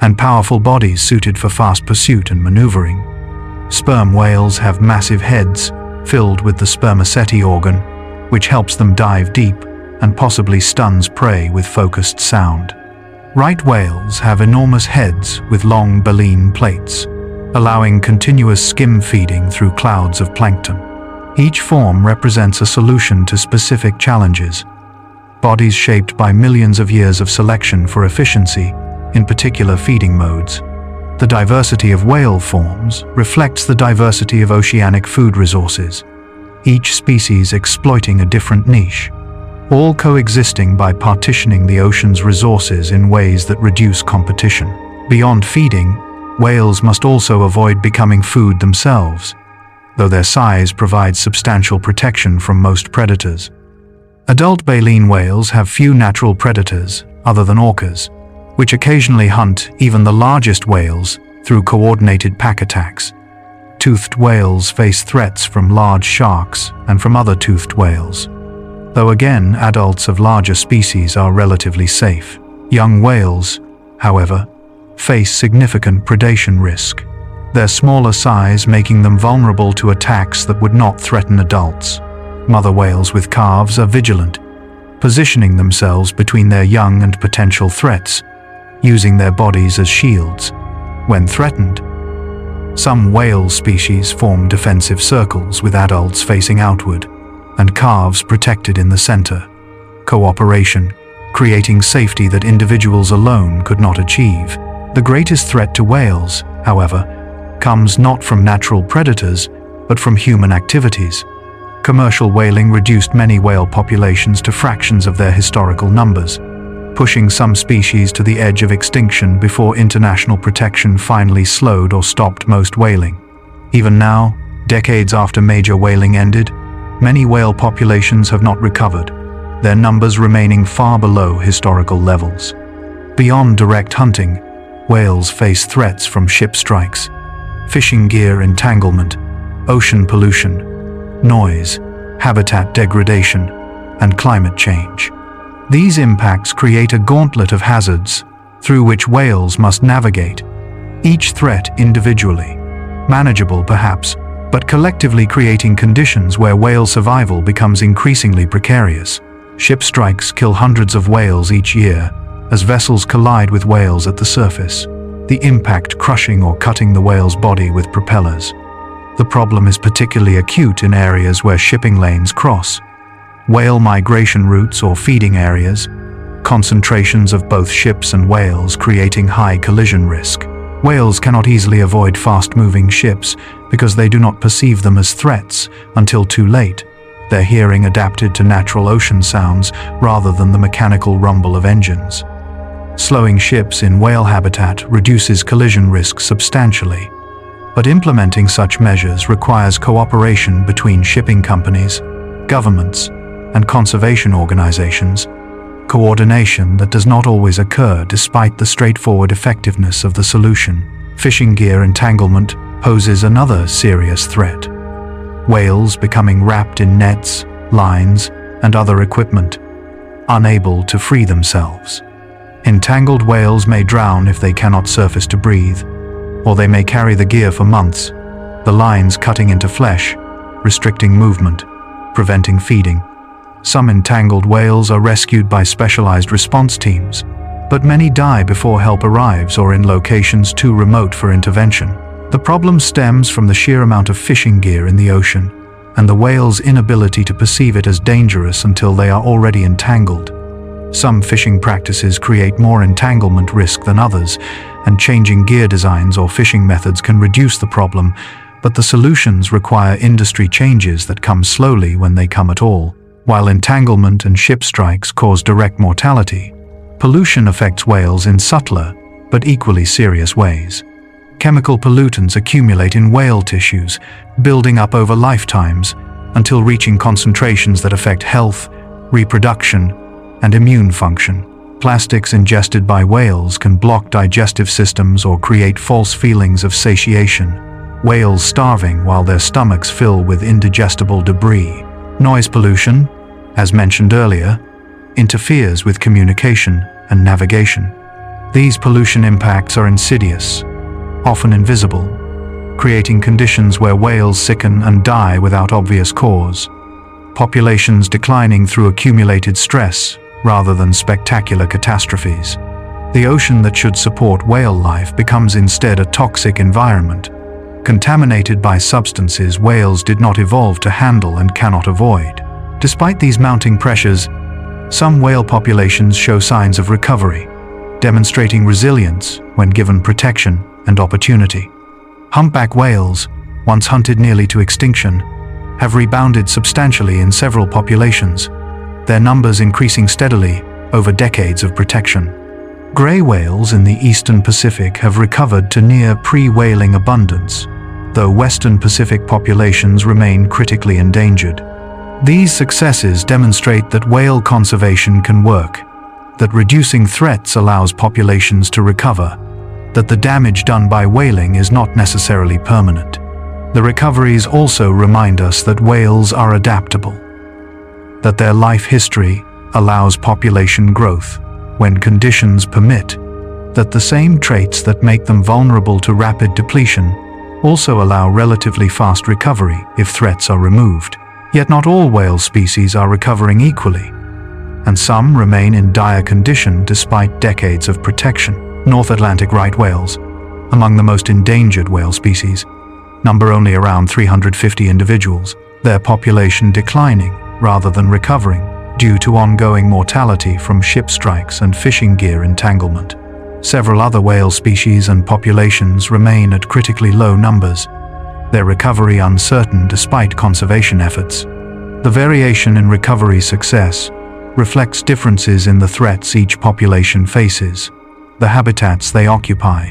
and powerful bodies suited for fast pursuit and maneuvering. Sperm whales have massive heads filled with the spermaceti organ, which helps them dive deep and possibly stuns prey with focused sound. Right whales have enormous heads with long baleen plates, allowing continuous skim feeding through clouds of plankton. Each form represents a solution to specific challenges, bodies shaped by millions of years of selection for efficiency in particular feeding modes. The diversity of whale forms reflects the diversity of oceanic food resources, each species exploiting a different niche, all coexisting by partitioning the ocean's resources in ways that reduce competition. Beyond feeding, whales must also avoid becoming food themselves, though their size provides substantial protection from most predators. Adult baleen whales have few natural predators other than orcas, which occasionally hunt even the largest whales through coordinated pack attacks. Toothed whales face threats from large sharks and from other toothed whales, though again adults of larger species are relatively safe. Young whales, however, face significant predation risk, their smaller size making them vulnerable to attacks that would not threaten adults. Mother whales with calves are vigilant, positioning themselves between their young and potential threats, using their bodies as shields. When threatened, some whale species form defensive circles with adults facing outward and calves protected in the center. Cooperation, creating safety that individuals alone could not achieve. The greatest threat to whales, however, comes not from natural predators, but from human activities. Commercial whaling reduced many whale populations to fractions of their historical numbers, pushing some species to the edge of extinction before international protection finally slowed or stopped most whaling. Even now, decades after major whaling ended, many whale populations have not recovered, their numbers remaining far below historical levels. Beyond direct hunting, whales face threats from ship strikes, fishing gear entanglement, ocean pollution, noise, habitat degradation, and climate change. These impacts create a gauntlet of hazards through which whales must navigate, each threat individually, manageable perhaps, but collectively creating conditions where whale survival becomes increasingly precarious. Ship strikes kill hundreds of whales each year as vessels collide with whales at the surface, the impact crushing or cutting the whale's body with propellers. The problem is particularly acute in areas where shipping lanes cross, whale migration routes or feeding areas, concentrations of both ships and whales creating high collision risk. Whales cannot easily avoid fast-moving ships because they do not perceive them as threats until too late, their hearing adapted to natural ocean sounds rather than the mechanical rumble of engines. Slowing ships in whale habitat reduces collision risk substantially, but implementing such measures requires cooperation between shipping companies, governments, and conservation organizations, coordination that does not always occur despite the straightforward effectiveness of the solution. Fishing gear entanglement poses another serious threat. Whales becoming wrapped in nets, lines, and other equipment, unable to free themselves. Entangled whales may drown if they cannot surface to breathe, or they may carry the gear for months, the lines cutting into flesh, restricting movement, preventing feeding. Some entangled whales are rescued by specialized response teams, but many die before help arrives or in locations too remote for intervention. The problem stems from the sheer amount of fishing gear in the ocean and the whale's inability to perceive it as dangerous until they are already entangled. Some fishing practices create more entanglement risk than others, and changing gear designs or fishing methods can reduce the problem, but the solutions require industry changes that come slowly when they come at all. While entanglement and ship strikes cause direct mortality, pollution affects whales in subtler but equally serious ways. Chemical pollutants accumulate in whale tissues, building up over lifetimes until reaching concentrations that affect health, reproduction, and immune function. Plastics ingested by whales can block digestive systems or create false feelings of satiation, whales starving while their stomachs fill with indigestible debris. Noise pollution, as mentioned earlier, interferes with communication and navigation. These pollution impacts are insidious, often invisible, creating conditions where whales sicken and die without obvious cause. Populations declining through accumulated stress rather than spectacular catastrophes. The ocean that should support whale life becomes instead a toxic environment, contaminated by substances whales did not evolve to handle and cannot avoid. Despite these mounting pressures, some whale populations show signs of recovery, demonstrating resilience when given protection and opportunity. Humpback whales, once hunted nearly to extinction, have rebounded substantially in several populations, their numbers increasing steadily over decades of protection. Gray whales in the eastern Pacific have recovered to near pre-whaling abundance, though western Pacific populations remain critically endangered. These successes demonstrate that whale conservation can work, that reducing threats allows populations to recover, that the damage done by whaling is not necessarily permanent. The recoveries also remind us that whales are adaptable, that their life history allows population growth when conditions permit, that the same traits that make them vulnerable to rapid depletion also allow relatively fast recovery if threats are removed. Yet not all whale species are recovering equally, and some remain in dire condition despite decades of protection. North Atlantic right whales, among the most endangered whale species, number only around 350 individuals, their population declining rather than recovering due to ongoing mortality from ship strikes and fishing gear entanglement. Several other whale species and populations remain at critically low numbers, their recovery uncertain despite conservation efforts. The variation in recovery success reflects differences in the threats each population faces, the habitats they occupy,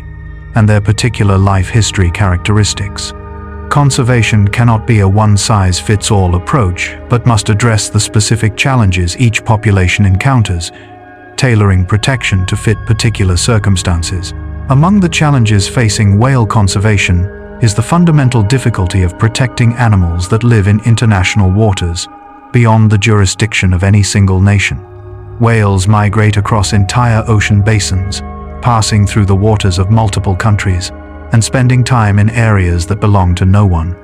and their particular life history characteristics. Conservation cannot be a one-size-fits-all approach, but must address the specific challenges each population encounters, tailoring protection to fit particular circumstances. Among the challenges facing whale conservation is the fundamental difficulty of protecting animals that live in international waters. beyond the jurisdiction of any single nation. Whales migrate across entire ocean basins, passing through the waters of multiple countries and spending time in areas that belong to no one.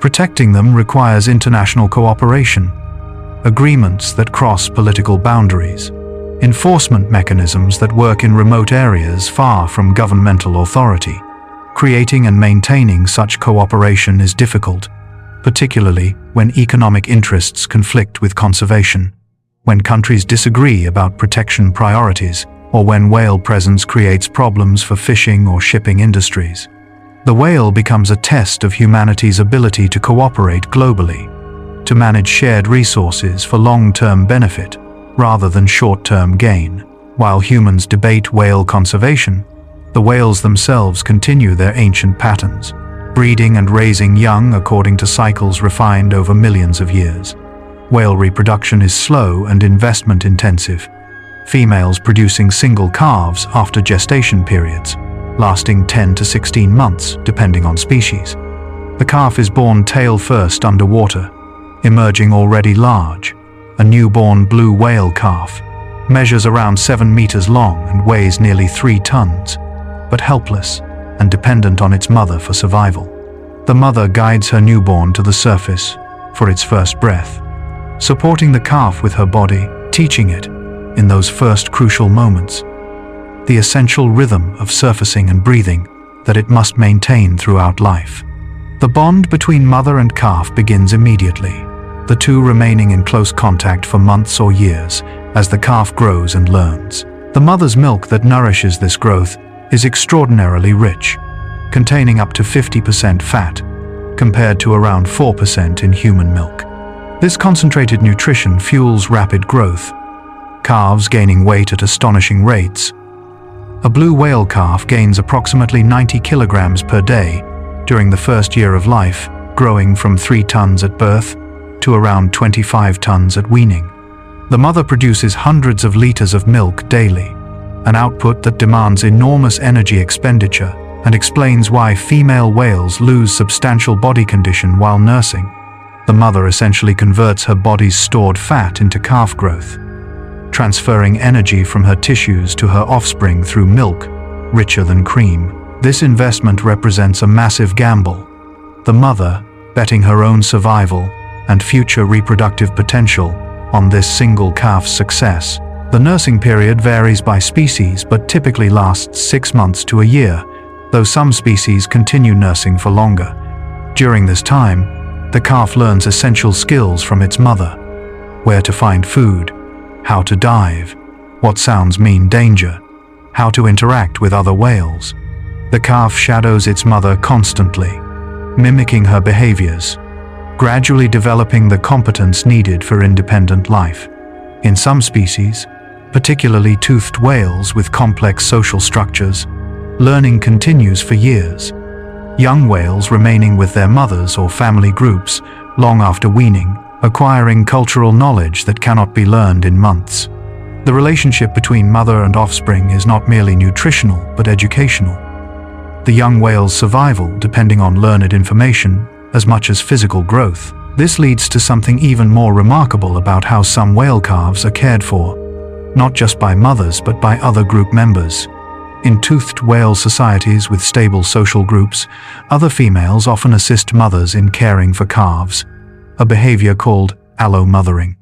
Protecting them requires international cooperation, agreements that cross political boundaries, enforcement mechanisms that work in remote areas far from governmental authority. Creating and maintaining such cooperation is difficult, particularly when economic interests conflict with conservation, when countries disagree about protection priorities, or when whale presence creates problems for fishing or shipping industries. The whale becomes a test of humanity's ability to cooperate globally, to manage shared resources for long-term benefit rather than short-term gain. While humans debate whale conservation, the whales themselves continue their ancient patterns, breeding and raising young according to cycles refined over millions of years. Whale reproduction is slow and investment-intensive, females producing single calves after gestation periods, lasting 10 to 16 months depending on species. The calf is born tail first underwater, emerging already large. A newborn blue whale calf measures around 7 meters long and weighs nearly 3 tons, but helpless and dependent on its mother for survival. The mother guides her newborn to the surface for its first breath, supporting the calf with her body, teaching it, in those first crucial moments, the essential rhythm of surfacing and breathing that it must maintain throughout life. The bond between mother and calf begins immediately, the two remaining in close contact for months or years as the calf grows and learns. The mother's milk that nourishes this growth is extraordinarily rich, containing up to 50% fat, compared to around 4% in human milk. This concentrated nutrition fuels rapid growth, calves gaining weight at astonishing rates. A blue whale calf gains approximately 90 kilograms per day during the first year of life, growing from 3 tons at birth to around 25 tons at weaning. The mother produces hundreds of liters of milk daily, an output that demands enormous energy expenditure and explains why female whales lose substantial body condition while nursing. The mother essentially converts her body's stored fat into calf growth, transferring energy from her tissues to her offspring through milk, richer than cream. This investment represents a massive gamble, the mother betting her own survival and future reproductive potential on this single calf's success. The nursing period varies by species but typically lasts 6 months to a year, though some species continue nursing for longer. During this time, the calf learns essential skills from its mother: where to find food, how to dive, what sounds mean danger, how to interact with other whales. The calf shadows its mother constantly, mimicking her behaviors, gradually developing the competence needed for independent life. In some species, particularly toothed whales with complex social structures, learning continues for years, young whales remaining with their mothers or family groups long after weaning, acquiring cultural knowledge that cannot be learned in months. The relationship between mother and offspring is not merely nutritional but educational. The young whale's survival depending on learned information as much as physical growth. This leads to something even more remarkable about how some whale calves are cared for, not just by mothers but by other group members. In toothed whale societies with stable social groups, other females often assist mothers in caring for calves, a behavior called allo-mothering.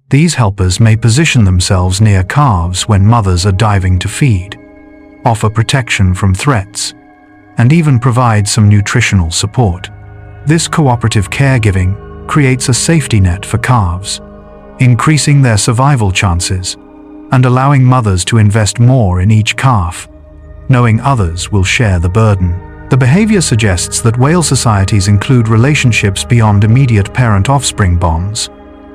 These helpers may position themselves near calves when mothers are diving to feed, offer protection from threats, and even provide some nutritional support. This cooperative caregiving creates a safety net for calves, increasing their survival chances and allowing mothers to invest more in each calf, knowing others will share the burden. The behavior suggests that whale societies include relationships beyond immediate parent-offspring bonds,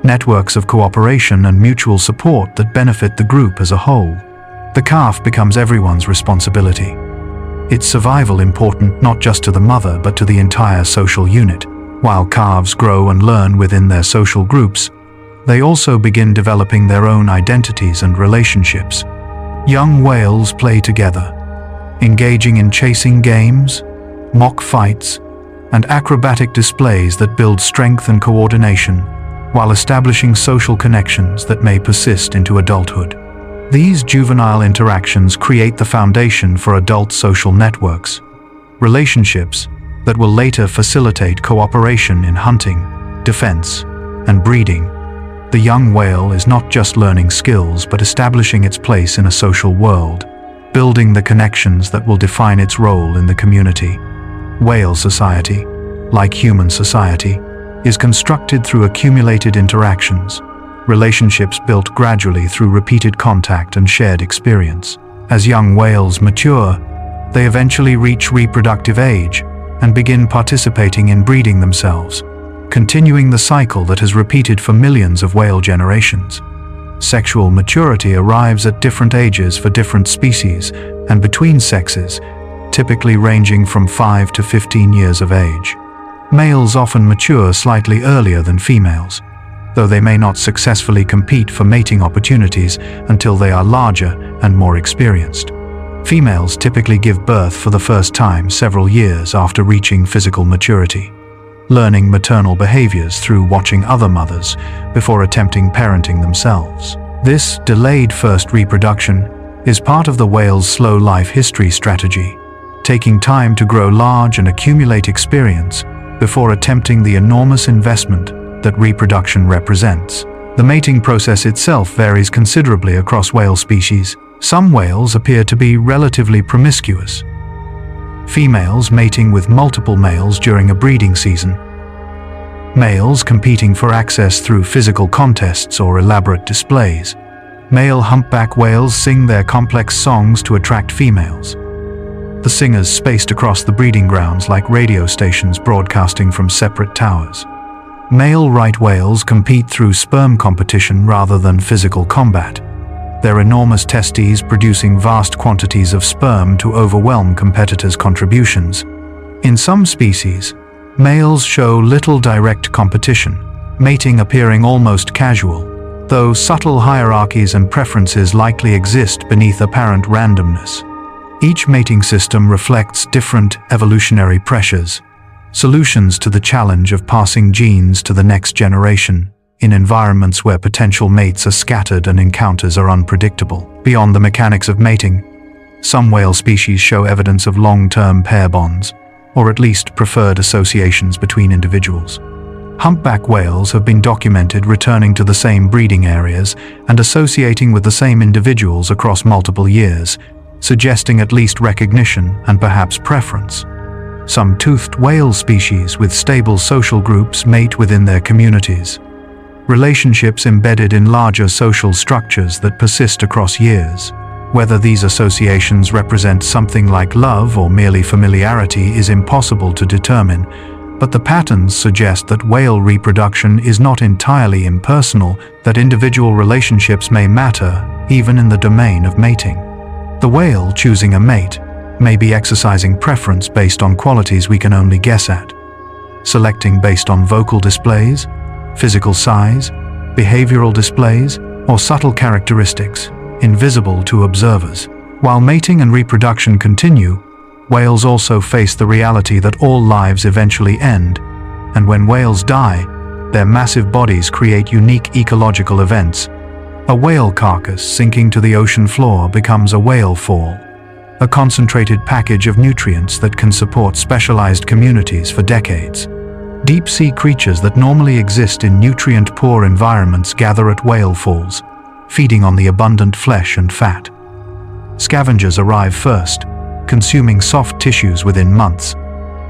networks of cooperation and mutual support that benefit the group as a whole. The calf becomes everyone's responsibility, its survival important not just to the mother but to the entire social unit. While calves grow and learn within their social groups, they also begin developing their own identities and relationships. Young whales play together, engaging in chasing games, mock fights, and acrobatic displays that build strength and coordination. while establishing social connections that may persist into adulthood. These juvenile interactions create the foundation for adult social networks, relationships that will later facilitate cooperation in hunting, defense, and breeding. The young whale is not just learning skills but establishing its place in a social world, building the connections that will define its role in the community. Whale society, like human society, is constructed through accumulated interactions, relationships built gradually through repeated contact and shared experience. As young whales mature, they eventually reach reproductive age and begin participating in breeding themselves, continuing the cycle that has repeated for millions of whale generations. Sexual maturity arrives at different ages for different species and between sexes, typically ranging from 5 to 15 years of age. Males often mature slightly earlier than females, though they may not successfully compete for mating opportunities until they are larger and more experienced. Females typically give birth for the first time several years after reaching physical maturity, learning maternal behaviors through watching other mothers before attempting parenting themselves. This delayed first reproduction is part of the whale's slow life history strategy, taking time to grow large and accumulate experience before attempting the enormous investment that reproduction represents. The mating process itself varies considerably across whale species. Some whales appear to be relatively promiscuous, females mating with multiple males during a breeding season, males competing for access through physical contests or elaborate displays. Male humpback whales sing their complex songs to attract females, the singers spaced across the breeding grounds like radio stations broadcasting from separate towers. Male right whales compete through sperm competition rather than physical combat, their enormous testes producing vast quantities of sperm to overwhelm competitors' contributions. In some species, males show little direct competition, mating appearing almost casual, though subtle hierarchies and preferences likely exist beneath apparent randomness. Each mating system reflects different evolutionary pressures, solutions to the challenge of passing genes to the next generation in environments where potential mates are scattered and encounters are unpredictable. Beyond the mechanics of mating, some whale species show evidence of long-term pair bonds, or at least preferred associations between individuals. Humpback whales have been documented returning to the same breeding areas and associating with the same individuals across multiple years, suggesting at least recognition and perhaps preference. Some toothed whale species with stable social groups mate within their communities, relationships embedded in larger social structures that persist across years. Whether these associations represent something like love or merely familiarity is impossible to determine, but the patterns suggest that whale reproduction is not entirely impersonal, that individual relationships may matter even in the domain of mating. The whale choosing a mate may be exercising preference based on qualities we can only guess at, selecting based on vocal displays, physical size, behavioral displays, or subtle characteristics invisible to observers. While mating and reproduction continue, whales also face the reality that all lives eventually end, and when whales die, their massive bodies create unique ecological events. A whale carcass sinking to the ocean floor becomes a whale fall, a concentrated package of nutrients that can support specialized communities for decades. Deep-sea creatures that normally exist in nutrient-poor environments gather at whale falls, feeding on the abundant flesh and fat. Scavengers arrive first, consuming soft tissues within months.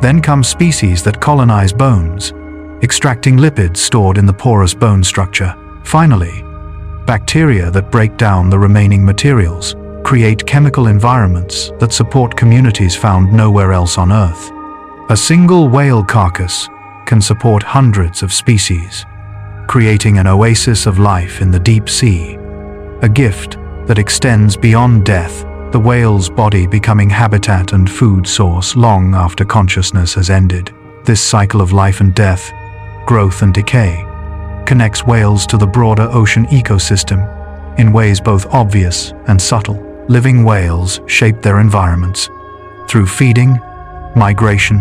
Then come species that colonize bones, extracting lipids stored in the porous bone structure. Finally, bacteria that break down the remaining materials create chemical environments that support communities found nowhere else on Earth. A single whale carcass can support hundreds of species, creating an oasis of life in the deep sea, a gift that extends beyond death, the whale's body becoming habitat and food source long after consciousness has ended. This cycle of life and death, growth and decay, connects whales to the broader ocean ecosystem in ways both obvious and subtle. Living whales shape their environments through feeding, migration,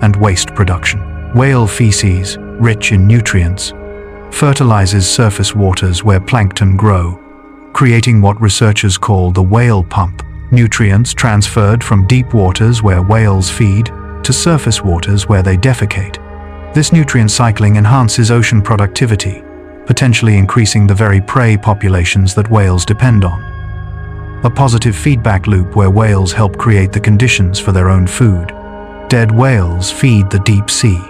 and waste production. Whale feces, rich in nutrients, fertilizes surface waters where plankton grow, creating what researchers call the whale pump. Nutrients transferred from deep waters where whales feed to surface waters where they defecate. This nutrient cycling enhances ocean productivity, potentially increasing the very prey populations that whales depend on. A positive feedback loop where whales help create the conditions for their own food. Dead whales feed the deep sea,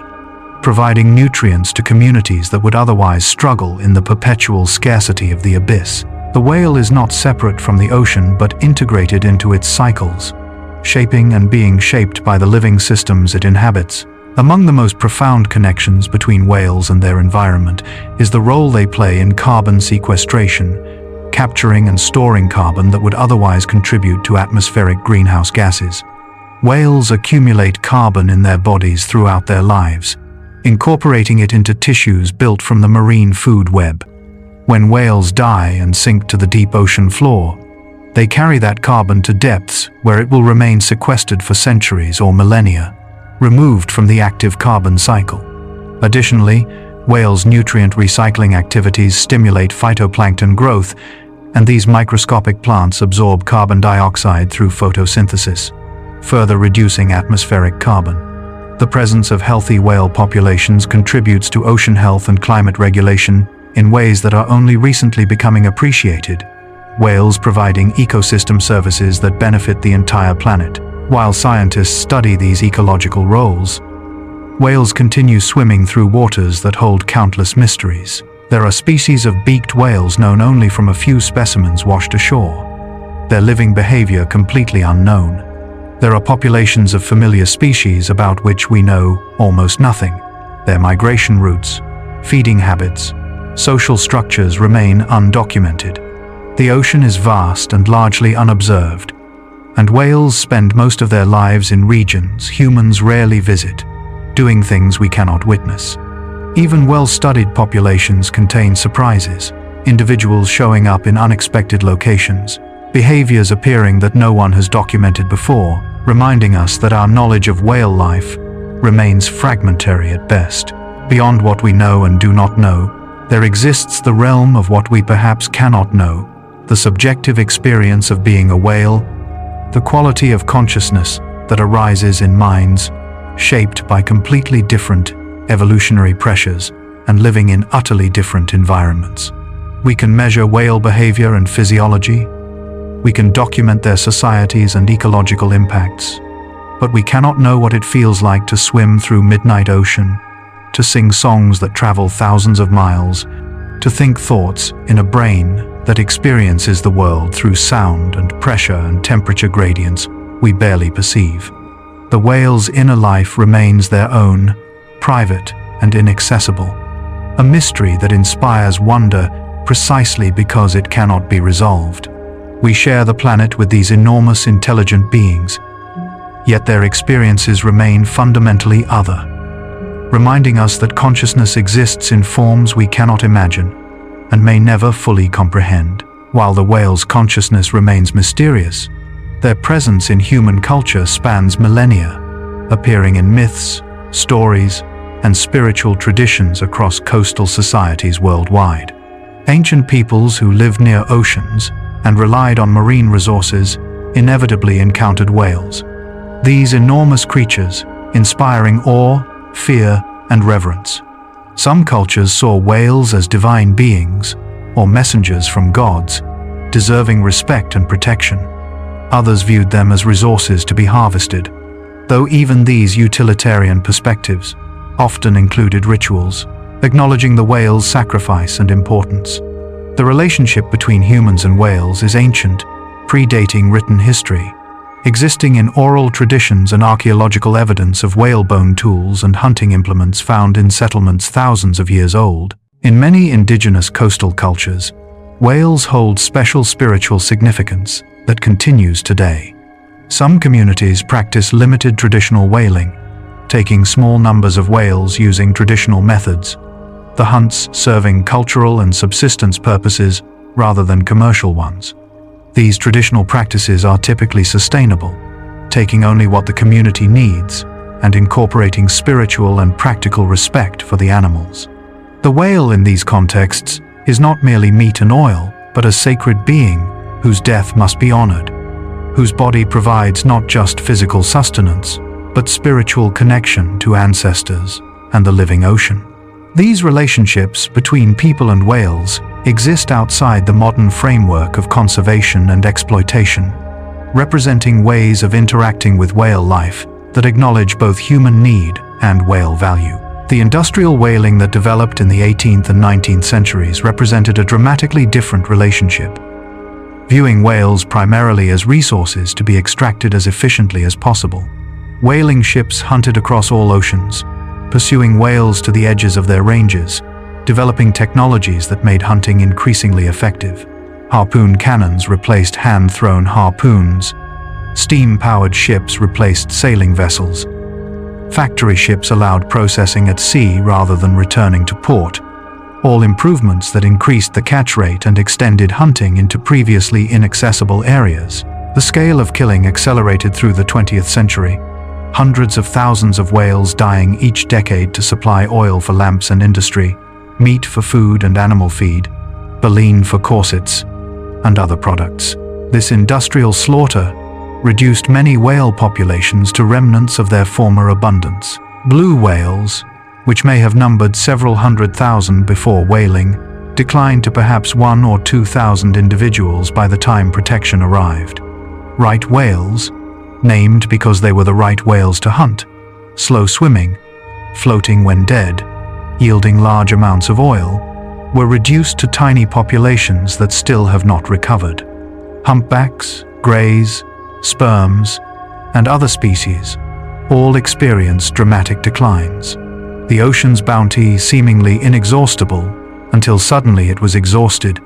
providing nutrients to communities that would otherwise struggle in the perpetual scarcity of the abyss. The whale is not separate from the ocean but integrated into its cycles, shaping and being shaped by the living systems it inhabits. Among the most profound connections between whales and their environment is the role they play in carbon sequestration, capturing and storing carbon that would otherwise contribute to atmospheric greenhouse gases. Whales accumulate carbon in their bodies throughout their lives, incorporating it into tissues built from the marine food web. When whales die and sink to the deep ocean floor, they carry that carbon to depths where it will remain sequestered for centuries or millennia, removed from the active carbon cycle. Additionally, whales' nutrient recycling activities stimulate phytoplankton growth, and these microscopic plants absorb carbon dioxide through photosynthesis, further reducing atmospheric carbon. The presence of healthy whale populations contributes to ocean health and climate regulation in ways that are only recently becoming appreciated. Whales providing ecosystem services that benefit the entire planet. While scientists study these ecological roles, whales continue swimming through waters that hold countless mysteries. There are species of beaked whales known only from a few specimens washed ashore, their living behavior completely unknown. There are populations of familiar species about which we know almost nothing. Their migration routes, feeding habits, social structures remain undocumented. The ocean is vast and largely unobserved, and whales spend most of their lives in regions humans rarely visit, doing things we cannot witness. Even well-studied populations contain surprises, individuals showing up in unexpected locations, behaviors appearing that no one has documented before, reminding us that our knowledge of whale life remains fragmentary at best. Beyond what we know and do not know, there exists the realm of what we perhaps cannot know, the subjective experience of being a whale, the quality of consciousness that arises in minds shaped by completely different evolutionary pressures and living in utterly different environments. We can measure whale behavior and physiology. We can document their societies and ecological impacts. But we cannot know what it feels like to swim through midnight ocean, to sing songs that travel thousands of miles, to think thoughts in a brain that experiences the world through sound and pressure and temperature gradients we barely perceive. The whale's inner life remains their own, private and inaccessible, a mystery that inspires wonder precisely because it cannot be resolved. We share the planet with these enormous intelligent beings, yet their experiences remain fundamentally other, reminding us that consciousness exists in forms we cannot imagine and may never fully comprehend. While the whale's consciousness remains mysterious, their presence in human culture spans millennia, appearing in myths, stories, and spiritual traditions across coastal societies worldwide. Ancient peoples who lived near oceans and relied on marine resources inevitably encountered whales. These enormous creatures, inspiring awe, fear, and reverence. Some cultures saw whales as divine beings, or messengers from gods, deserving respect and protection. Others viewed them as resources to be harvested, though even these utilitarian perspectives often included rituals, acknowledging the whale's sacrifice and importance. The relationship between humans and whales is ancient, predating written history, existing in oral traditions and archaeological evidence of whalebone tools and hunting implements found in settlements thousands of years old. In many indigenous coastal cultures, whales hold special spiritual significance that continues today. Some communities practice limited traditional whaling, taking small numbers of whales using traditional methods, the hunts serving cultural and subsistence purposes rather than commercial ones. These traditional practices are typically sustainable, taking only what the community needs and incorporating spiritual and practical respect for the animals. The whale in these contexts is not merely meat and oil, but a sacred being whose death must be honored, whose body provides not just physical sustenance, but spiritual connection to ancestors and the living ocean. These relationships between people and whales exist outside the modern framework of conservation and exploitation, representing ways of interacting with whale life that acknowledge both human need and whale value. The industrial whaling that developed in the 18th and 19th centuries represented a dramatically different relationship, viewing whales primarily as resources to be extracted as efficiently as possible. Whaling ships hunted across all oceans, pursuing whales to the edges of their ranges, developing technologies that made hunting increasingly effective. Harpoon cannons replaced hand-thrown harpoons. Steam-powered ships replaced sailing vessels. Factory ships allowed processing at sea rather than returning to port, all improvements that increased the catch rate and extended hunting into previously inaccessible areas. The scale of killing accelerated through the 20th century, hundreds of thousands of whales dying each decade to supply oil for lamps and industry, meat for food and animal feed, baleen for corsets, and other products. This industrial slaughter reduced many whale populations to remnants of their former abundance. Blue whales, which may have numbered several 100,000 before whaling, declined to perhaps 1,000 or 2,000 individuals by the time protection arrived. Right whales, named because they were the right whales to hunt, slow swimming, floating when dead, yielding large amounts of oil, were reduced to tiny populations that still have not recovered. Humpbacks, greys, sperms, and other species all experienced dramatic declines. The ocean's bounty seemingly inexhaustible until suddenly it was exhausted,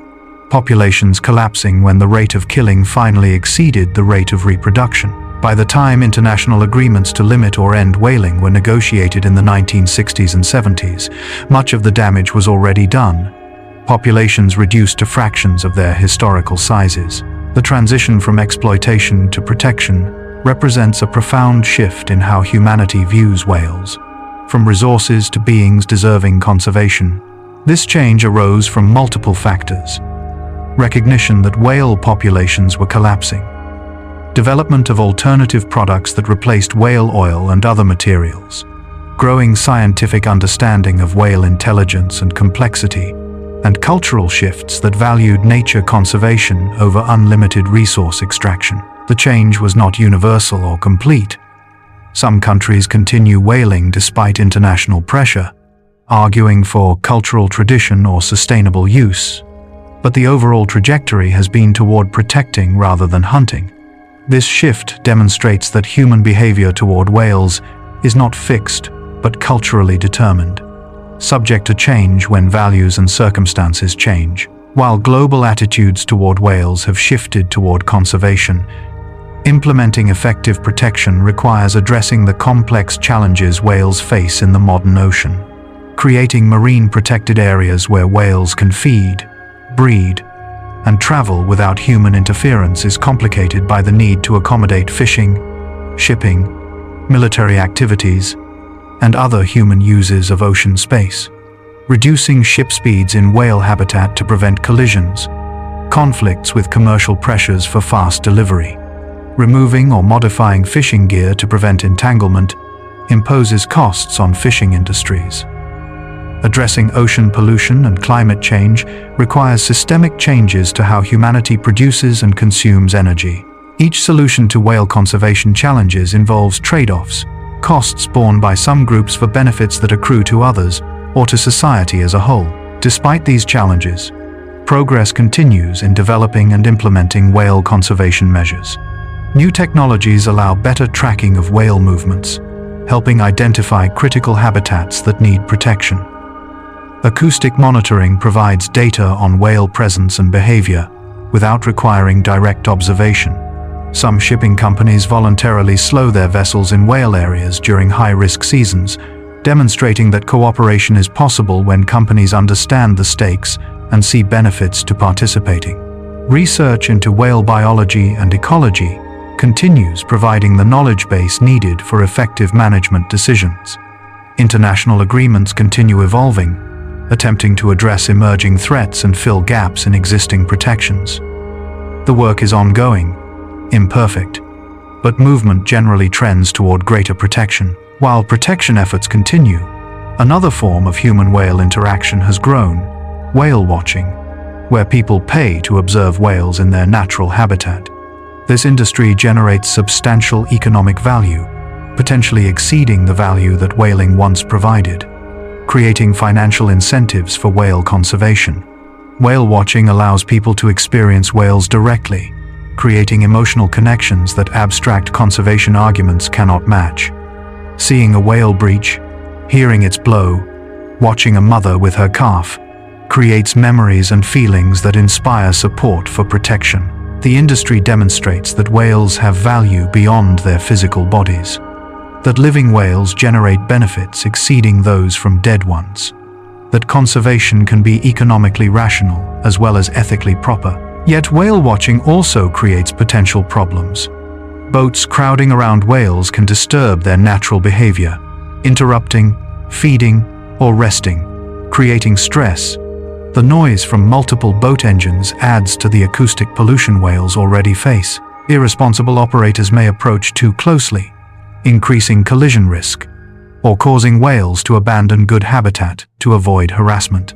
populations collapsing when the rate of killing finally exceeded the rate of reproduction. By the time international agreements to limit or end whaling were negotiated in the 1960s and 70s, much of the damage was already done. Populations reduced to fractions of their historical sizes. The transition from exploitation to protection represents a profound shift in how humanity views whales. From resources to beings deserving conservation, this change arose from multiple factors. Recognition that whale populations were collapsing, development of alternative products that replaced whale oil and other materials, growing scientific understanding of whale intelligence and complexity, and cultural shifts that valued nature conservation over unlimited resource extraction. The change was not universal or complete. Some countries continue whaling despite international pressure, arguing for cultural tradition or sustainable use, but the overall trajectory has been toward protecting rather than hunting. This shift demonstrates that human behavior toward whales is not fixed, but culturally determined, subject to change when values and circumstances change. While global attitudes toward whales have shifted toward conservation, implementing effective protection requires addressing the complex challenges whales face in the modern ocean. Creating marine protected areas where whales can feed, breed, and travel without human interference is complicated by the need to accommodate fishing, shipping, military activities, and other human uses of ocean space. Reducing ship speeds in whale habitat to prevent collisions, conflicts with commercial pressures for fast delivery, removing or modifying fishing gear to prevent entanglement imposes costs on fishing industries. Addressing ocean pollution and climate change requires systemic changes to how humanity produces and consumes energy. Each solution to whale conservation challenges involves trade-offs, costs borne by some groups for benefits that accrue to others or to society as a whole. Despite these challenges, progress continues in developing and implementing whale conservation measures. New technologies allow better tracking of whale movements, helping identify critical habitats that need protection. Acoustic monitoring provides data on whale presence and behavior without requiring direct observation. Some shipping companies voluntarily slow their vessels in whale areas during high-risk seasons, demonstrating that cooperation is possible when companies understand the stakes and see benefits to participating. Research into whale biology and ecology continues, providing the knowledge base needed for effective management decisions. International agreements continue evolving, attempting to address emerging threats and fill gaps in existing protections. The work is ongoing, imperfect, but movement generally trends toward greater protection. While protection efforts continue, another form of human-whale interaction has grown: whale watching, where people pay to observe whales in their natural habitat. This industry generates substantial economic value, potentially exceeding the value that whaling once provided, creating financial incentives for whale conservation. Whale watching allows people to experience whales directly, creating emotional connections that abstract conservation arguments cannot match. Seeing a whale breach, hearing its blow, watching a mother with her calf, creates memories and feelings that inspire support for protection. The industry demonstrates that whales have value beyond their physical bodies, that living whales generate benefits exceeding those from dead ones, that conservation can be economically rational as well as ethically proper. Yet whale watching also creates potential problems. Boats crowding around whales can disturb their natural behavior, interrupting, feeding, or resting, creating stress. The noise from multiple boat engines adds to the acoustic pollution whales already face. Irresponsible operators may approach too closely, increasing collision risk, or causing whales to abandon good habitat to avoid harassment.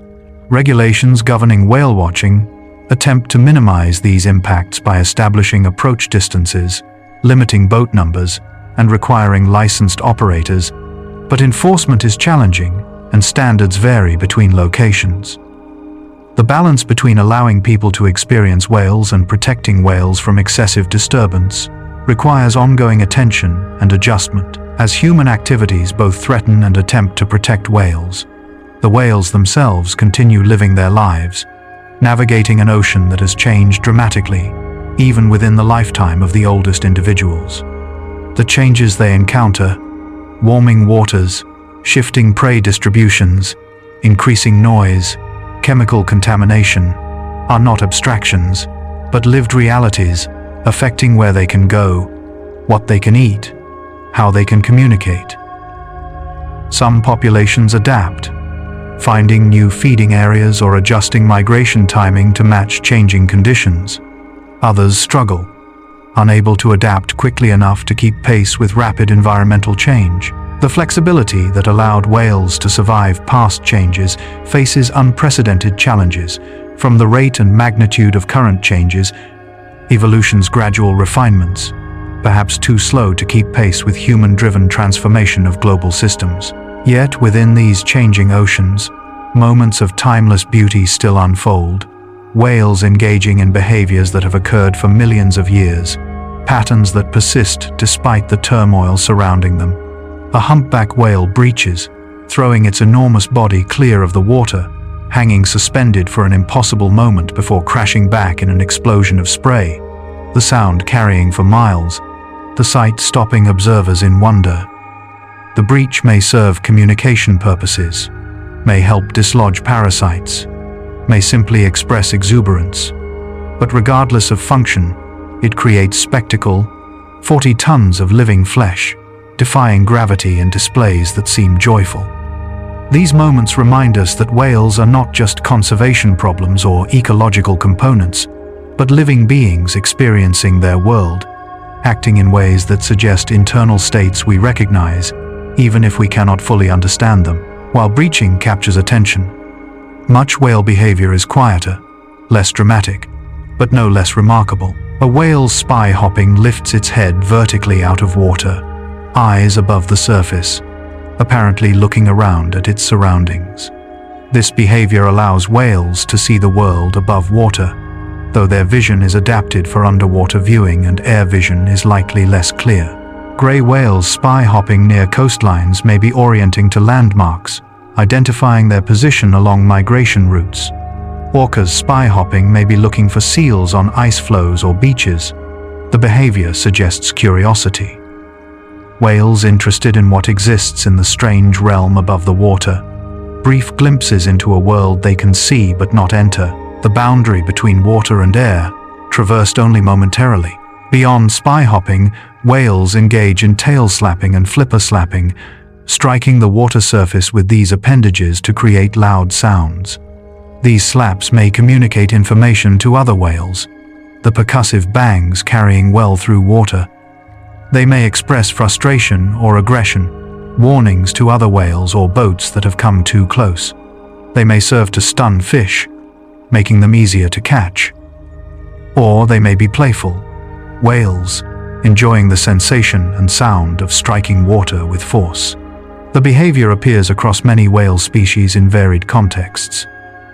Regulations governing whale watching attempt to minimize these impacts by establishing approach distances, limiting boat numbers, and requiring licensed operators, but enforcement is challenging and standards vary between locations. The balance between allowing people to experience whales and protecting whales from excessive disturbance requires ongoing attention and adjustment. As human activities both threaten and attempt to protect whales, the whales themselves continue living their lives, navigating an ocean that has changed dramatically, even within the lifetime of the oldest individuals. The changes they encounter, warming waters, shifting prey distributions, increasing noise, chemical contamination, are not abstractions, but lived realities affecting where they can go, what they can eat, how they can communicate. Some populations adapt, finding new feeding areas or adjusting migration timing to match changing conditions. Others struggle, unable to adapt quickly enough to keep pace with rapid environmental change. The flexibility that allowed whales to survive past changes faces unprecedented challenges, from the rate and magnitude of current changes, evolution's gradual refinements, perhaps too slow to keep pace with human-driven transformation of global systems. Yet within these changing oceans, moments of timeless beauty still unfold, whales engaging in behaviors that have occurred for millions of years, patterns that persist despite the turmoil surrounding them. A humpback whale breaches, throwing its enormous body clear of the water, hanging suspended for an impossible moment before crashing back in an explosion of spray, the sound carrying for miles, the sight stopping observers in wonder. The breach may serve communication purposes, may help dislodge parasites, may simply express exuberance, but regardless of function, it creates spectacle, 40 tons of living flesh, defying gravity in displays that seem joyful. These moments remind us that whales are not just conservation problems or ecological components, but living beings experiencing their world, acting in ways that suggest internal states we recognize, even if we cannot fully understand them. While breaching captures attention, much whale behavior is quieter, less dramatic, but no less remarkable. A whale's spy hopping lifts its head vertically out of water, eyes above the surface, apparently looking around at its surroundings. This behavior allows whales to see the world above water, though their vision is adapted for underwater viewing and air vision is likely less clear. Gray whales spy hopping near coastlines may be orienting to landmarks, identifying their position along migration routes. Orcas spy hopping may be looking for seals on ice floes or beaches. The behavior suggests curiosity. Whales interested in what exists in the strange realm above the water, brief glimpses into a world they can see but not enter, the boundary between water and air, traversed only momentarily. Beyond spy hopping, whales engage in tail slapping and flipper slapping, striking the water surface with these appendages to create loud sounds. These slaps may communicate information to other whales, the percussive bangs carrying well through water. They may express frustration or aggression, warnings to other whales or boats that have come too close. They may serve to stun fish, making them easier to catch. Or they may be playful, whales enjoying the sensation and sound of striking water with force. The behavior appears across many whale species in varied contexts,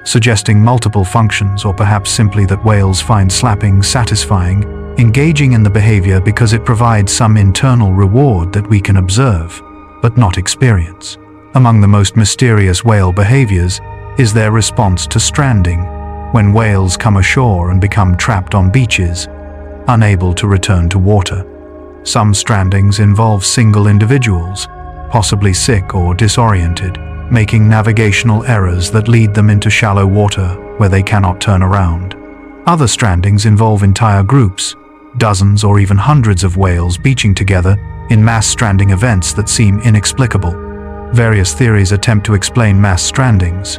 suggesting multiple functions or perhaps simply that whales find slapping satisfying, engaging in the behavior because it provides some internal reward that we can observe, but not experience. Among the most mysterious whale behaviors is their response to stranding, when whales come ashore and become trapped on beaches, unable to return to water. Some strandings involve single individuals, possibly sick or disoriented, making navigational errors that lead them into shallow water where they cannot turn around. Other strandings involve entire groups, dozens or even hundreds of whales beaching together in mass stranding events that seem inexplicable. Various theories attempt to explain mass strandings: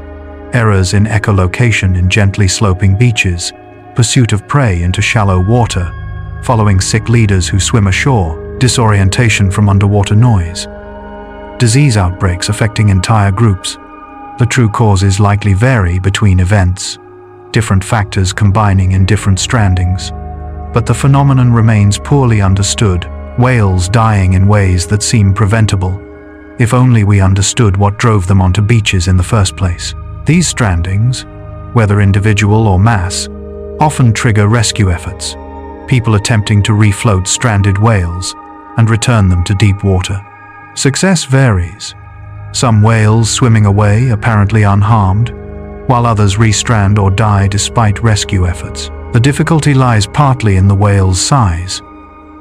errors in echolocation in gently sloping beaches, pursuit of prey into shallow water, following sick leaders who swim ashore, disorientation from underwater noise, disease outbreaks affecting entire groups. The true causes likely vary between events, different factors combining in different strandings, but the phenomenon remains poorly understood, whales dying in ways that seem preventable. If only we understood what drove them onto beaches in the first place. These strandings, whether individual or mass, often trigger rescue efforts, people attempting to refloat stranded whales and return them to deep water. Success varies. Some whales swimming away apparently unharmed, while others restrand or die despite rescue efforts. The difficulty lies partly in the whale's size.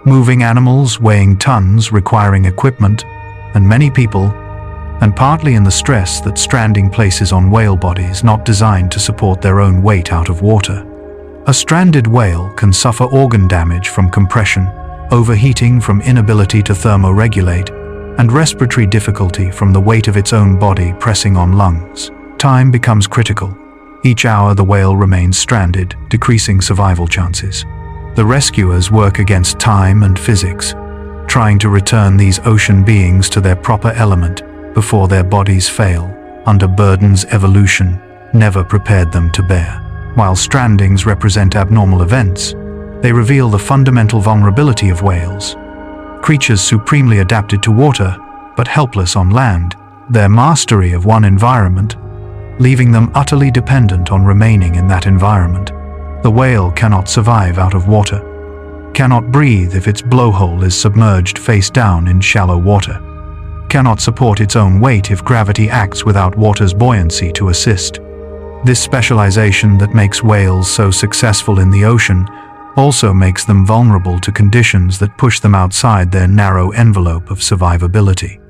Moving animals weighing tons requiring equipment and many people, and partly in the stress that stranding places on whale bodies not designed to support their own weight out of water. A stranded whale can suffer organ damage from compression, overheating from inability to thermoregulate, and respiratory difficulty from the weight of its own body pressing on lungs. Time becomes critical. Each hour the whale remains stranded, decreasing survival chances. The rescuers work against time and physics, trying to return these ocean beings to their proper element before their bodies fail under burdens evolution never prepared them to bear. While strandings represent abnormal events, they reveal the fundamental vulnerability of whales. Creatures supremely adapted to water, but helpless on land, their mastery of one environment, leaving them utterly dependent on remaining in that environment. The whale cannot survive out of water, cannot breathe if its blowhole is submerged face down in shallow water, cannot support its own weight if gravity acts without water's buoyancy to assist. This specialization that makes whales so successful in the ocean also makes them vulnerable to conditions that push them outside their narrow envelope of survivability.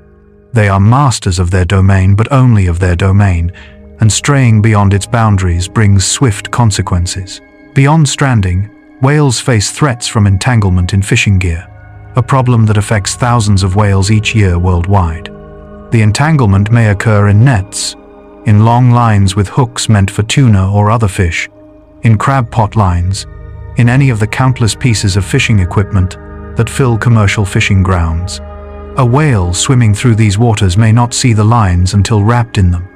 They are masters of their domain, but only of their domain, and straying beyond its boundaries brings swift consequences. Beyond stranding, whales face threats from entanglement in fishing gear, a problem that affects thousands of whales each year worldwide. The entanglement may occur in nets, in long lines with hooks meant for tuna or other fish, in crab pot lines, in any of the countless pieces of fishing equipment that fill commercial fishing grounds. A whale swimming through these waters may not see the lines until wrapped in them.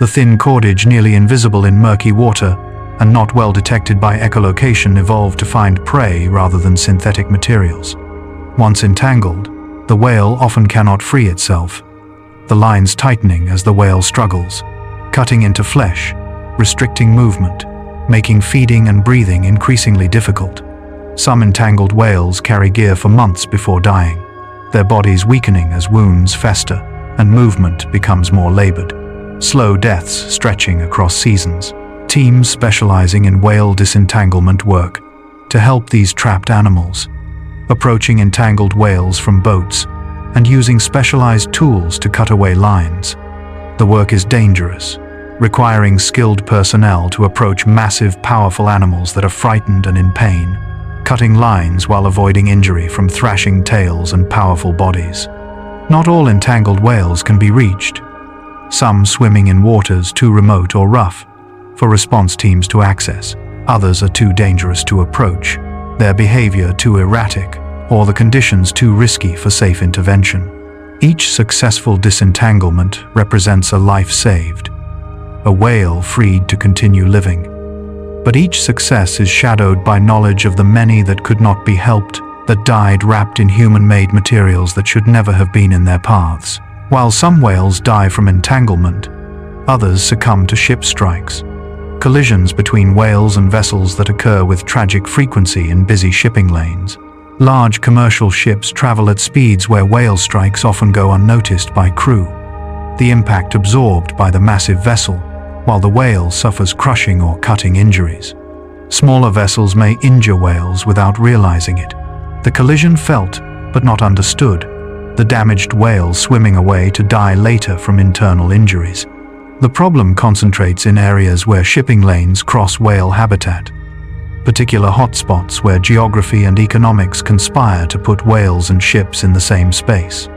The thin cordage, nearly invisible in murky water and not well detected by echolocation, evolved to find prey rather than synthetic materials. Once entangled, the whale often cannot free itself, the lines tightening as the whale struggles, cutting into flesh, restricting movement, making feeding and breathing increasingly difficult. Some entangled whales carry gear for months before dying, their bodies weakening as wounds fester and movement becomes more labored. Slow deaths stretching across seasons. Teams specializing in whale disentanglement work to help these trapped animals, approaching entangled whales from boats and using specialized tools to cut away lines. The work is dangerous, requiring skilled personnel to approach massive, powerful animals that are frightened and in pain, cutting lines while avoiding injury from thrashing tails and powerful bodies. Not all entangled whales can be reached. Some swimming in waters too remote or rough for response teams to access. Others are too dangerous to approach, their behavior too erratic, or the conditions too risky for safe intervention. Each successful disentanglement represents a life saved, a whale freed to continue living. But each success is shadowed by knowledge of the many that could not be helped, that died wrapped in human-made materials that should never have been in their paths. While some whales die from entanglement, others succumb to ship strikes. Collisions between whales and vessels that occur with tragic frequency in busy shipping lanes. Large commercial ships travel at speeds where whale strikes often go unnoticed by crew, the impact absorbed by the massive vessel, while the whale suffers crushing or cutting injuries. Smaller vessels may injure whales without realizing it. The collision felt, but not understood. The damaged whale swimming away to die later from internal injuries. The problem concentrates in areas where shipping lanes cross whale habitat, particular hotspots where geography and economics conspire to put whales and ships in the same space.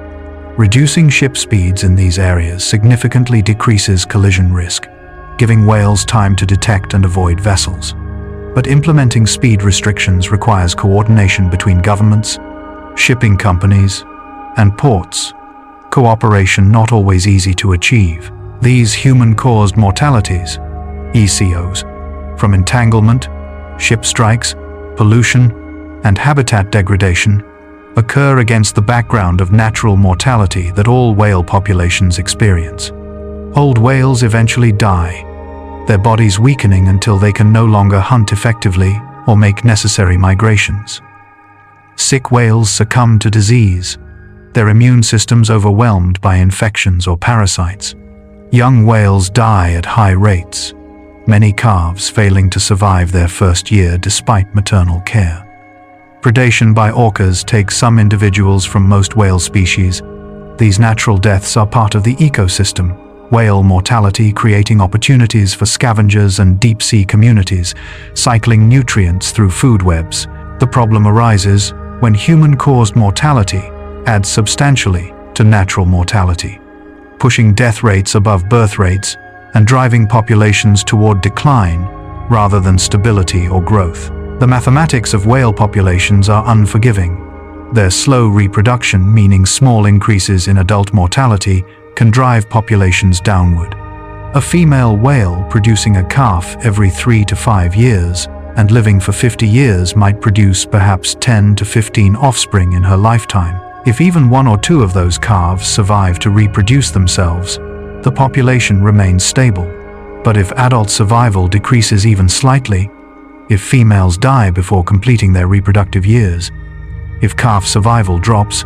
Reducing ship speeds in these areas significantly decreases collision risk, giving whales time to detect and avoid vessels. But implementing speed restrictions requires coordination between governments, shipping companies, and ports. Cooperation not always easy to achieve. These human-caused mortalities, ECOs, from entanglement, ship strikes, pollution, and habitat degradation, occur against the background of natural mortality that all whale populations experience. Old whales eventually die, their bodies weakening until they can no longer hunt effectively or make necessary migrations. Sick whales succumb to disease, their immune systems overwhelmed by infections or parasites. Young whales die at high rates, many calves failing to survive their first year despite maternal care. Predation by orcas takes some individuals from most whale species. These natural deaths are part of the ecosystem. Whale mortality creating opportunities for scavengers and deep-sea communities, cycling nutrients through food webs. The problem arises when human-caused mortality adds substantially to natural mortality, pushing death rates above birth rates and driving populations toward decline rather than stability or growth. The mathematics of whale populations are unforgiving. Their slow reproduction, meaning small increases in adult mortality, can drive populations downward. A female whale producing a calf every 3 to 5 years and living for 50 years might produce perhaps 10 to 15 offspring in her lifetime. If even 1 or 2 of those calves survive to reproduce themselves, the population remains stable. But if adult survival decreases even slightly, if females die before completing their reproductive years, if calf survival drops,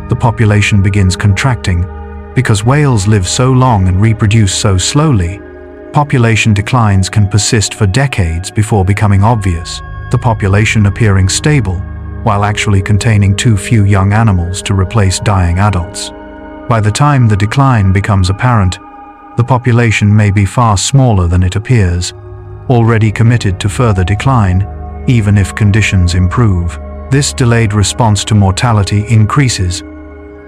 the population begins contracting. Because whales live so long and reproduce so slowly, population declines can persist for decades before becoming obvious, the population appearing stable, while actually containing too few young animals to replace dying adults. By the time the decline becomes apparent, the population may be far smaller than it appears, already committed to further decline, even if conditions improve. This delayed response to mortality increases,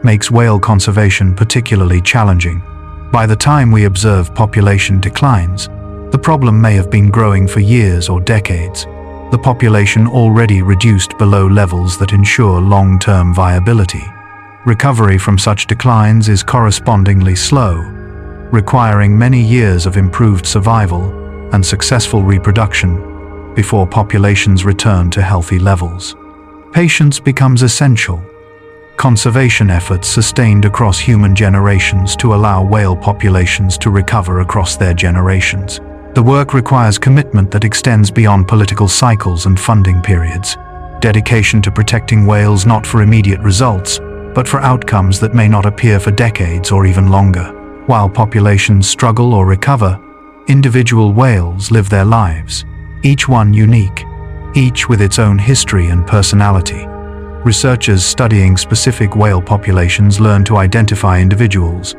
makes whale conservation particularly challenging. By the time we observe population declines, the problem may have been growing for years or decades, the population already reduced below levels that ensure long-term viability. Recovery from such declines is correspondingly slow, requiring many years of improved survival and successful reproduction before populations return to healthy levels. Patience becomes essential. Conservation efforts sustained across human generations to allow whale populations to recover across their generations. The work requires commitment that extends beyond political cycles and funding periods, dedication to protecting whales not for immediate results, but for outcomes that may not appear for decades or even longer. While populations struggle or recover, individual whales live their lives, each one unique, each with its own history and personality. Researchers studying specific whale populations learn to identify individuals,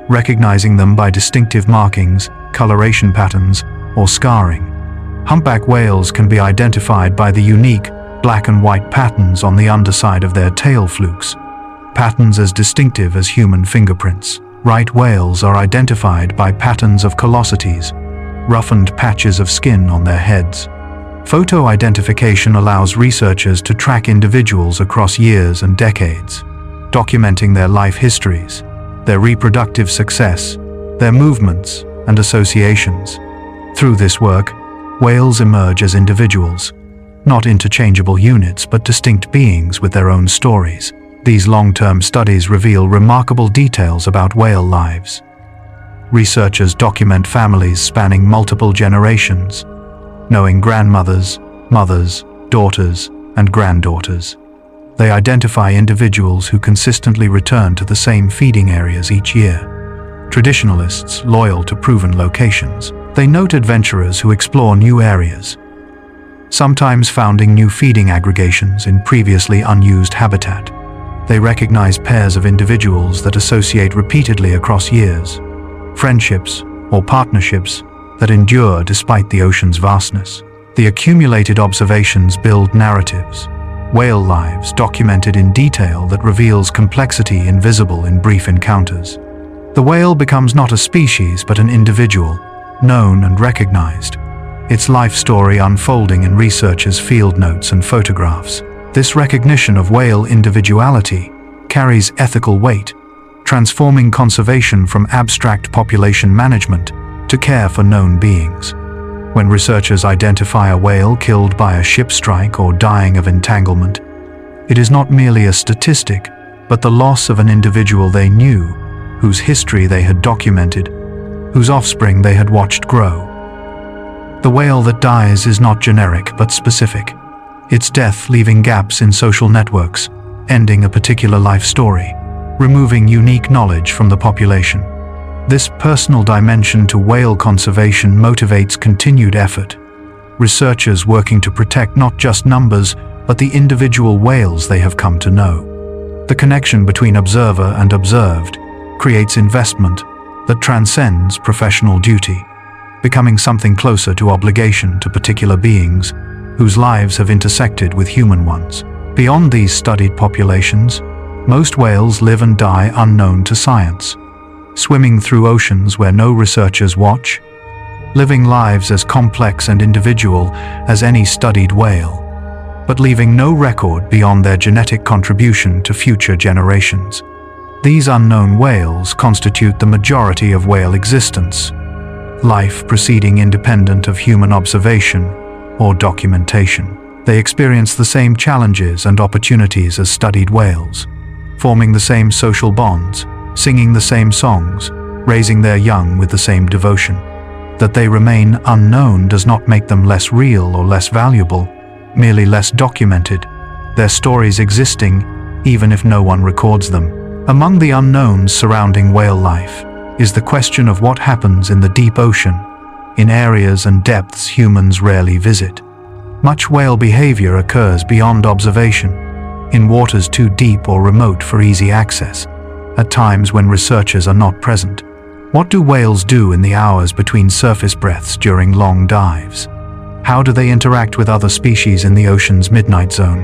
recognizing them by distinctive markings, coloration patterns, or scarring. Humpback whales can be identified by the unique black and white patterns on the underside of their tail flukes. patterns as distinctive as human fingerprints. Right whales are identified by patterns of callosities, roughened patches of skin on their heads. Photo identification allows researchers to track individuals across years and decades, documenting their life histories, their reproductive success, their movements and associations. Through this work, whales emerge as individuals, not interchangeable units but distinct beings with their own stories. These long-term studies reveal remarkable details about whale lives. Researchers document families spanning multiple generations, knowing grandmothers, mothers, daughters, and granddaughters. They identify individuals who consistently return to the same feeding areas each year. Traditionalists loyal to proven locations. They note adventurers who explore new areas, sometimes founding new feeding aggregations in previously unused habitat. They recognize pairs of individuals that associate repeatedly across years, friendships or partnerships that endure despite the ocean's vastness. The accumulated observations build narratives, whale lives documented in detail that reveals complexity invisible in brief encounters. The whale becomes not a species but an individual, known and recognized, its life story unfolding in researchers' field notes and photographs. This recognition of whale individuality carries ethical weight, transforming conservation from abstract population management to care for known beings. When researchers identify a whale killed by a ship strike or dying of entanglement, it is not merely a statistic, but the loss of an individual they knew, whose history they had documented, whose offspring they had watched grow. The whale that dies is not generic but specific, its death leaving gaps in social networks, ending a particular life story, removing unique knowledge from the population. This personal dimension to whale conservation motivates continued effort. Researchers working to protect not just numbers, but the individual whales they have come to know. The connection between observer and observed creates investment that transcends professional duty, becoming something closer to obligation to particular beings whose lives have intersected with human ones. Beyond these studied populations, most whales live and die unknown to science, swimming through oceans where no researchers watch, living lives as complex and individual as any studied whale, but leaving no record beyond their genetic contribution to future generations. These unknown whales constitute the majority of whale existence, life proceeding independent of human observation or documentation. They experience the same challenges and opportunities as studied whales, forming the same social bonds, singing the same songs, raising their young with the same devotion. That they remain unknown does not make them less real or less valuable, merely less documented, their stories existing even if no one records them. Among the unknowns surrounding whale life is the question of what happens in the deep ocean, in areas and depths humans rarely visit. Much whale behavior occurs beyond observation, in waters too deep or remote for easy access, at times when researchers are not present. What do whales do in the hours between surface breaths during long dives? How do they interact with other species in the ocean's midnight zone?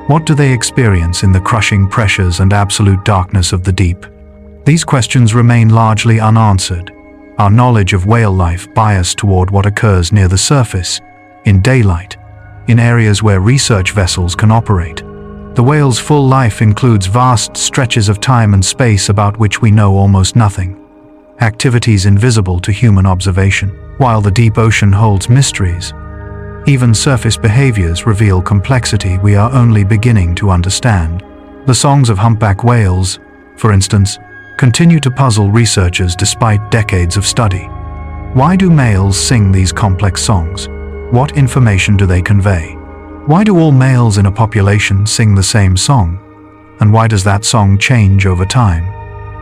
What do they experience in the crushing pressures and absolute darkness of the deep? These questions remain largely unanswered, our knowledge of whale life biased toward what occurs near the surface, in daylight, in areas where research vessels can operate. The whale's full life includes vast stretches of time and space about which we know almost nothing, activities invisible to human observation. While the deep ocean holds mysteries, even surface behaviors reveal complexity we are only beginning to understand. The songs of humpback whales, for instance, continue to puzzle researchers despite decades of study. Why do males sing these complex songs? What information do they convey? Why do all males in a population sing the same song? And why does that song change over time?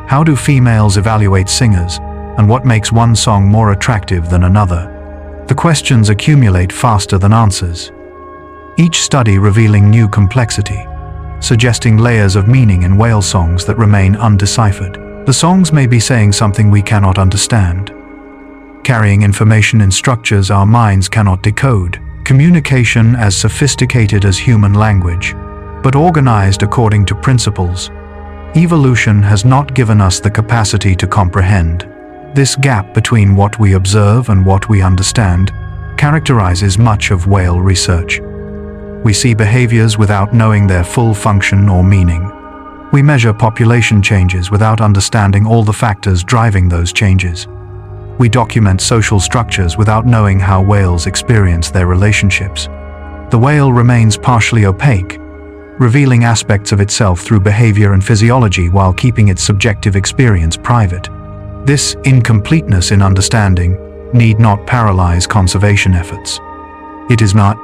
How do females evaluate singers, and what makes one song more attractive than another? The questions accumulate faster than answers, each study revealing new complexity, suggesting layers of meaning in whale songs that remain undeciphered. The songs may be saying something we cannot understand, carrying information in structures our minds cannot decode. Communication as sophisticated as human language, but organized according to principles Evolution has not given us the capacity to comprehend. This gap between what we observe and what we understand characterizes much of whale research. We see behaviors without knowing their full function or meaning. We measure population changes without understanding all the factors driving those changes. We document social structures without knowing how whales experience their relationships. The whale remains partially opaque, revealing aspects of itself through behavior and physiology while keeping its subjective experience private. This incompleteness in understanding need not paralyze conservation efforts. It is not.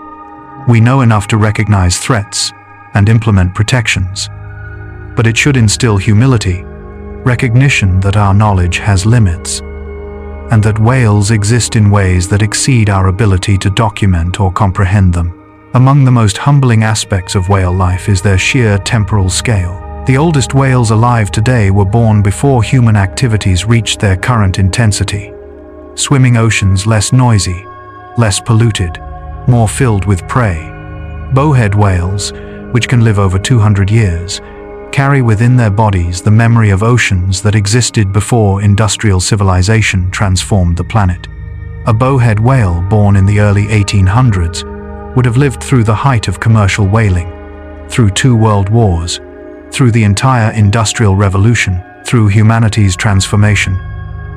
We know enough to recognize threats and implement protections, but it should instill humility, recognition that our knowledge has limits, and that whales exist in ways that exceed our ability to document or comprehend them. Among the most humbling aspects of whale life is their sheer temporal scale. The oldest whales alive today were born before human activities reached their current intensity. Swimming oceans less noisy, less polluted, more filled with prey. Bowhead whales, which can live over 200 years, carry within their bodies the memory of oceans that existed before industrial civilization transformed the planet. A bowhead whale born in the early 1800s would have lived through the height of commercial whaling, through 2 world wars, through the entire Industrial Revolution, through humanity's transformation,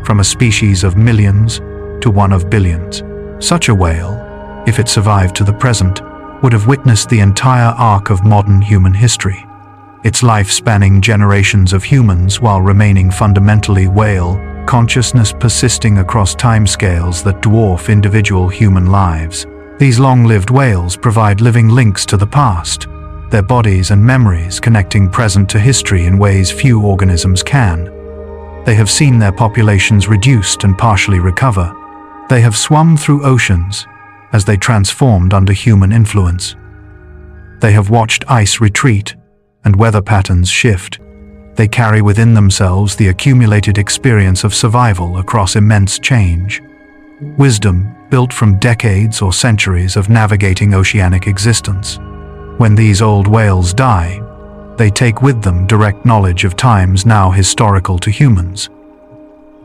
from a species of millions to one of billions. Such a whale, if it survived to the present, would have witnessed the entire arc of modern human history, its life spanning generations of humans while remaining fundamentally whale, consciousness persisting across timescales that dwarf individual human lives. These long-lived whales provide living links to the past, their bodies and memories connecting present to history in ways few organisms can. They have seen their populations reduced and partially recover. They have swum through oceans as they transformed under human influence. They have watched ice retreat and weather patterns shift. They carry within themselves the accumulated experience of survival across immense change. Wisdom built from decades or centuries of navigating oceanic existence. When these old whales die, they take with them direct knowledge of times now historical to humans.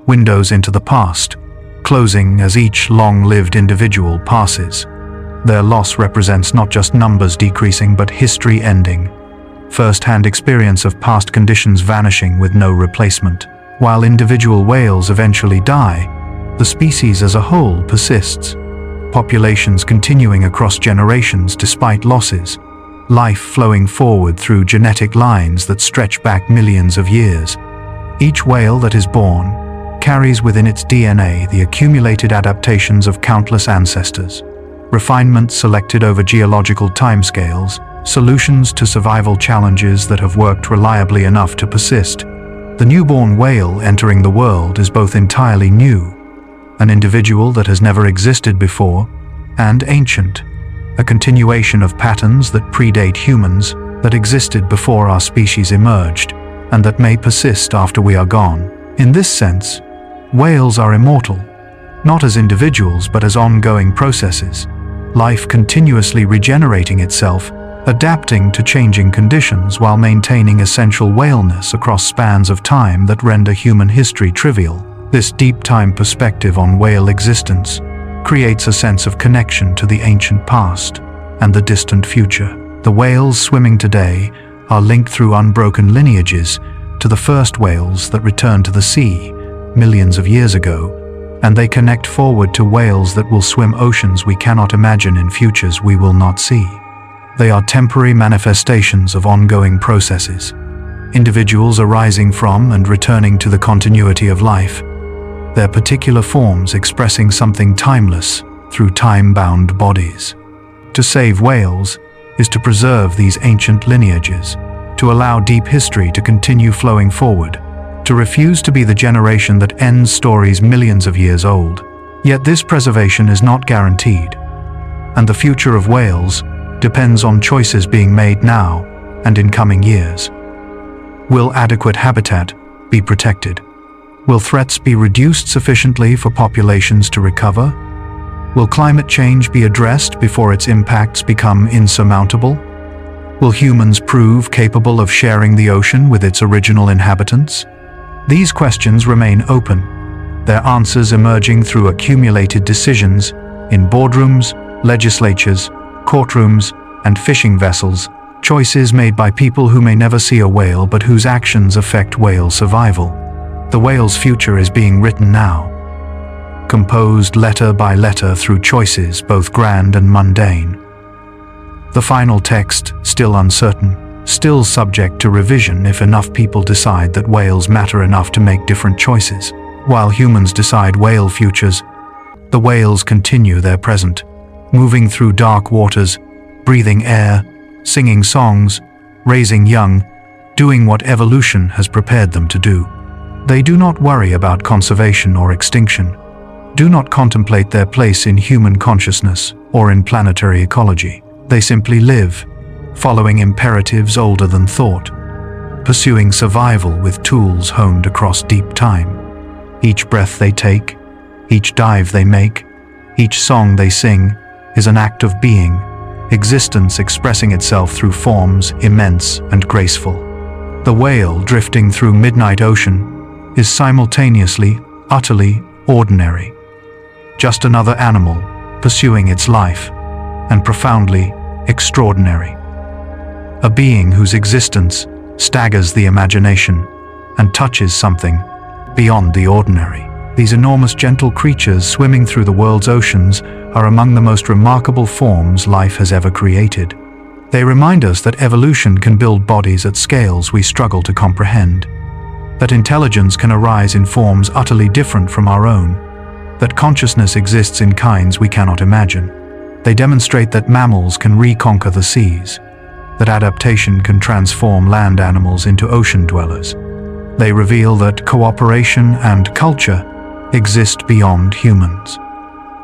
Windows into the past, closing as each long-lived individual passes. Their loss represents not just numbers decreasing but history ending. First-hand experience of past conditions vanishing with no replacement. While individual whales eventually die, the species as a whole persists, populations continuing across generations despite losses, life flowing forward through genetic lines that stretch back millions of years. Each whale that is born carries within its DNA the accumulated adaptations of countless ancestors, refinements selected over geological timescales, solutions to survival challenges that have worked reliably enough to persist. The newborn whale entering the world is both entirely new, an individual that has never existed before, and ancient, a continuation of patterns that predate humans, that existed before our species emerged, and that may persist after we are gone. In this sense, whales are immortal, not as individuals but as ongoing processes, life continuously regenerating itself, adapting to changing conditions while maintaining essential whaleness across spans of time that render human history trivial. This deep-time perspective on whale existence creates a sense of connection to the ancient past and the distant future. The whales swimming today are linked through unbroken lineages to the first whales that returned to the sea millions of years ago, and they connect forward to whales that will swim oceans we cannot imagine in futures we will not see. They are temporary manifestations of ongoing processes, individuals arising from and returning to the continuity of life, their particular forms expressing something timeless through time-bound bodies. To save whales is to preserve these ancient lineages, to allow deep history to continue flowing forward, to refuse to be the generation that ends stories millions of years old. Yet this preservation is not guaranteed, and the future of whales depends on choices being made now and in coming years. Will adequate habitat be protected? Will threats be reduced sufficiently for populations to recover? Will climate change be addressed before its impacts become insurmountable? Will humans prove capable of sharing the ocean with its original inhabitants? These questions remain open, their answers emerging through accumulated decisions in boardrooms, legislatures, courtrooms, and fishing vessels, choices made by people who may never see a whale but whose actions affect whale survival. The whale's future is being written now, composed letter by letter through choices both grand and mundane. The final text, still uncertain, still subject to revision if enough people decide that whales matter enough to make different choices. While humans decide whale futures, the whales continue their present, moving through dark waters, breathing air, singing songs, raising young, doing what evolution has prepared them to do. They do not worry about conservation or extinction, do not contemplate their place in human consciousness or in planetary ecology. They simply live, following imperatives older than thought, pursuing survival with tools honed across deep time. Each breath they take, each dive they make, each song they sing is an act of being, existence expressing itself through forms immense and graceful. The whale drifting through midnight ocean is simultaneously, utterly ordinary. Just another animal pursuing its life, and profoundly extraordinary. A being whose existence staggers the imagination and touches something beyond the ordinary. These enormous gentle creatures swimming through the world's oceans are among the most remarkable forms life has ever created. They remind us that evolution can build bodies at scales we struggle to comprehend, that intelligence can arise in forms utterly different from our own, that consciousness exists in kinds we cannot imagine. They demonstrate that mammals can reconquer the seas, that adaptation can transform land animals into ocean dwellers. They reveal that cooperation and culture exist beyond humans,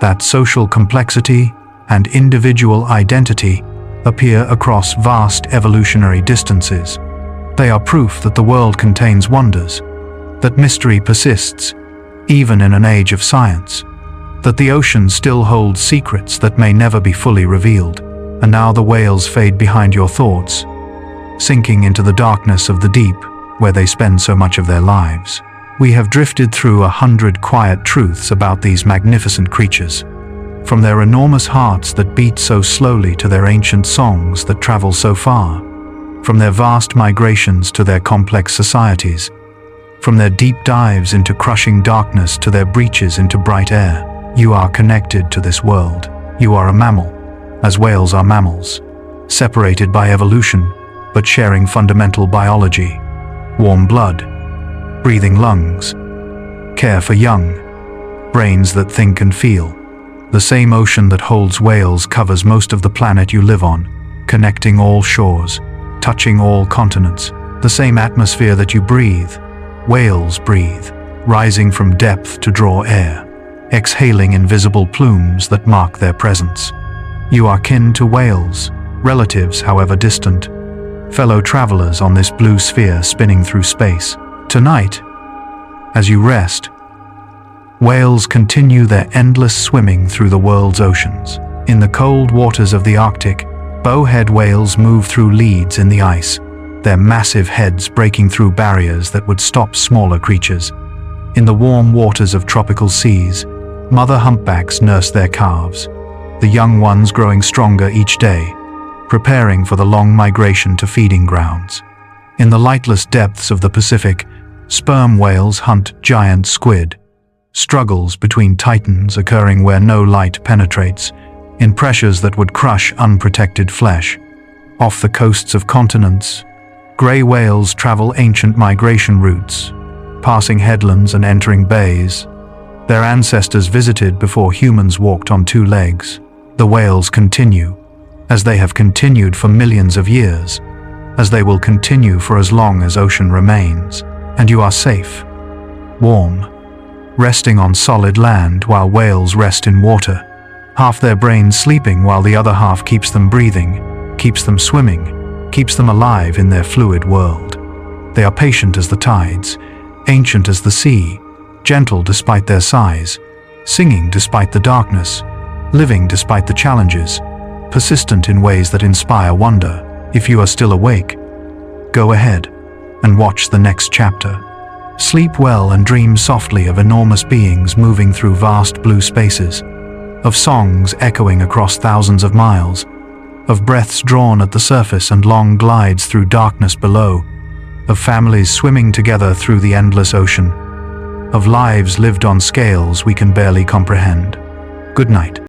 that social complexity and individual identity appear across vast evolutionary distances. They are proof that the world contains wonders, that mystery persists, even in an age of science, that the ocean still holds secrets that may never be fully revealed. And now the whales fade behind your thoughts, sinking into the darkness of the deep where they spend so much of their lives. We have drifted through 100 quiet truths about these magnificent creatures, from their enormous hearts that beat so slowly to their ancient songs that travel so far, from their vast migrations to their complex societies, from their deep dives into crushing darkness to their breaches into bright air. You are connected to this world. You are a mammal, as whales are mammals, separated by evolution, but sharing fundamental biology, warm blood, breathing lungs, care for young, brains that think and feel. The same ocean that holds whales covers most of the planet you live on, connecting all shores, touching all continents. The same atmosphere that you breathe, whales breathe, rising from depth to draw air, exhaling invisible plumes that mark their presence. You are kin to whales, relatives however distant, fellow travelers on this blue sphere spinning through space. Tonight, as you rest, whales continue their endless swimming through the world's oceans. In the cold waters of the Arctic, bowhead whales move through leads in the ice, their massive heads breaking through barriers that would stop smaller creatures. In the warm waters of tropical seas, mother humpbacks nurse their calves, the young ones growing stronger each day, preparing for the long migration to feeding grounds. In the lightless depths of the Pacific, sperm whales hunt giant squid, struggles between titans occurring where no light penetrates, in pressures that would crush unprotected flesh. Off the coasts of continents, gray whales travel ancient migration routes, passing headlands and entering bays, their ancestors visited before humans walked on two legs. The whales continue, as they have continued for millions of years, as they will continue for as long as ocean remains. And you are safe, warm, resting on solid land while whales rest in water, half their brains sleeping while the other half keeps them breathing, keeps them swimming, keeps them alive in their fluid world. They are patient as the tides, ancient as the sea, gentle despite their size, singing despite the darkness, living despite the challenges, persistent in ways that inspire wonder. If you are still awake, go ahead and watch the next chapter. Sleep well and dream softly of enormous beings moving through vast blue spaces, of songs echoing across thousands of miles, of breaths drawn at the surface and long glides through darkness below, of families swimming together through the endless ocean, of lives lived on scales we can barely comprehend. Good night.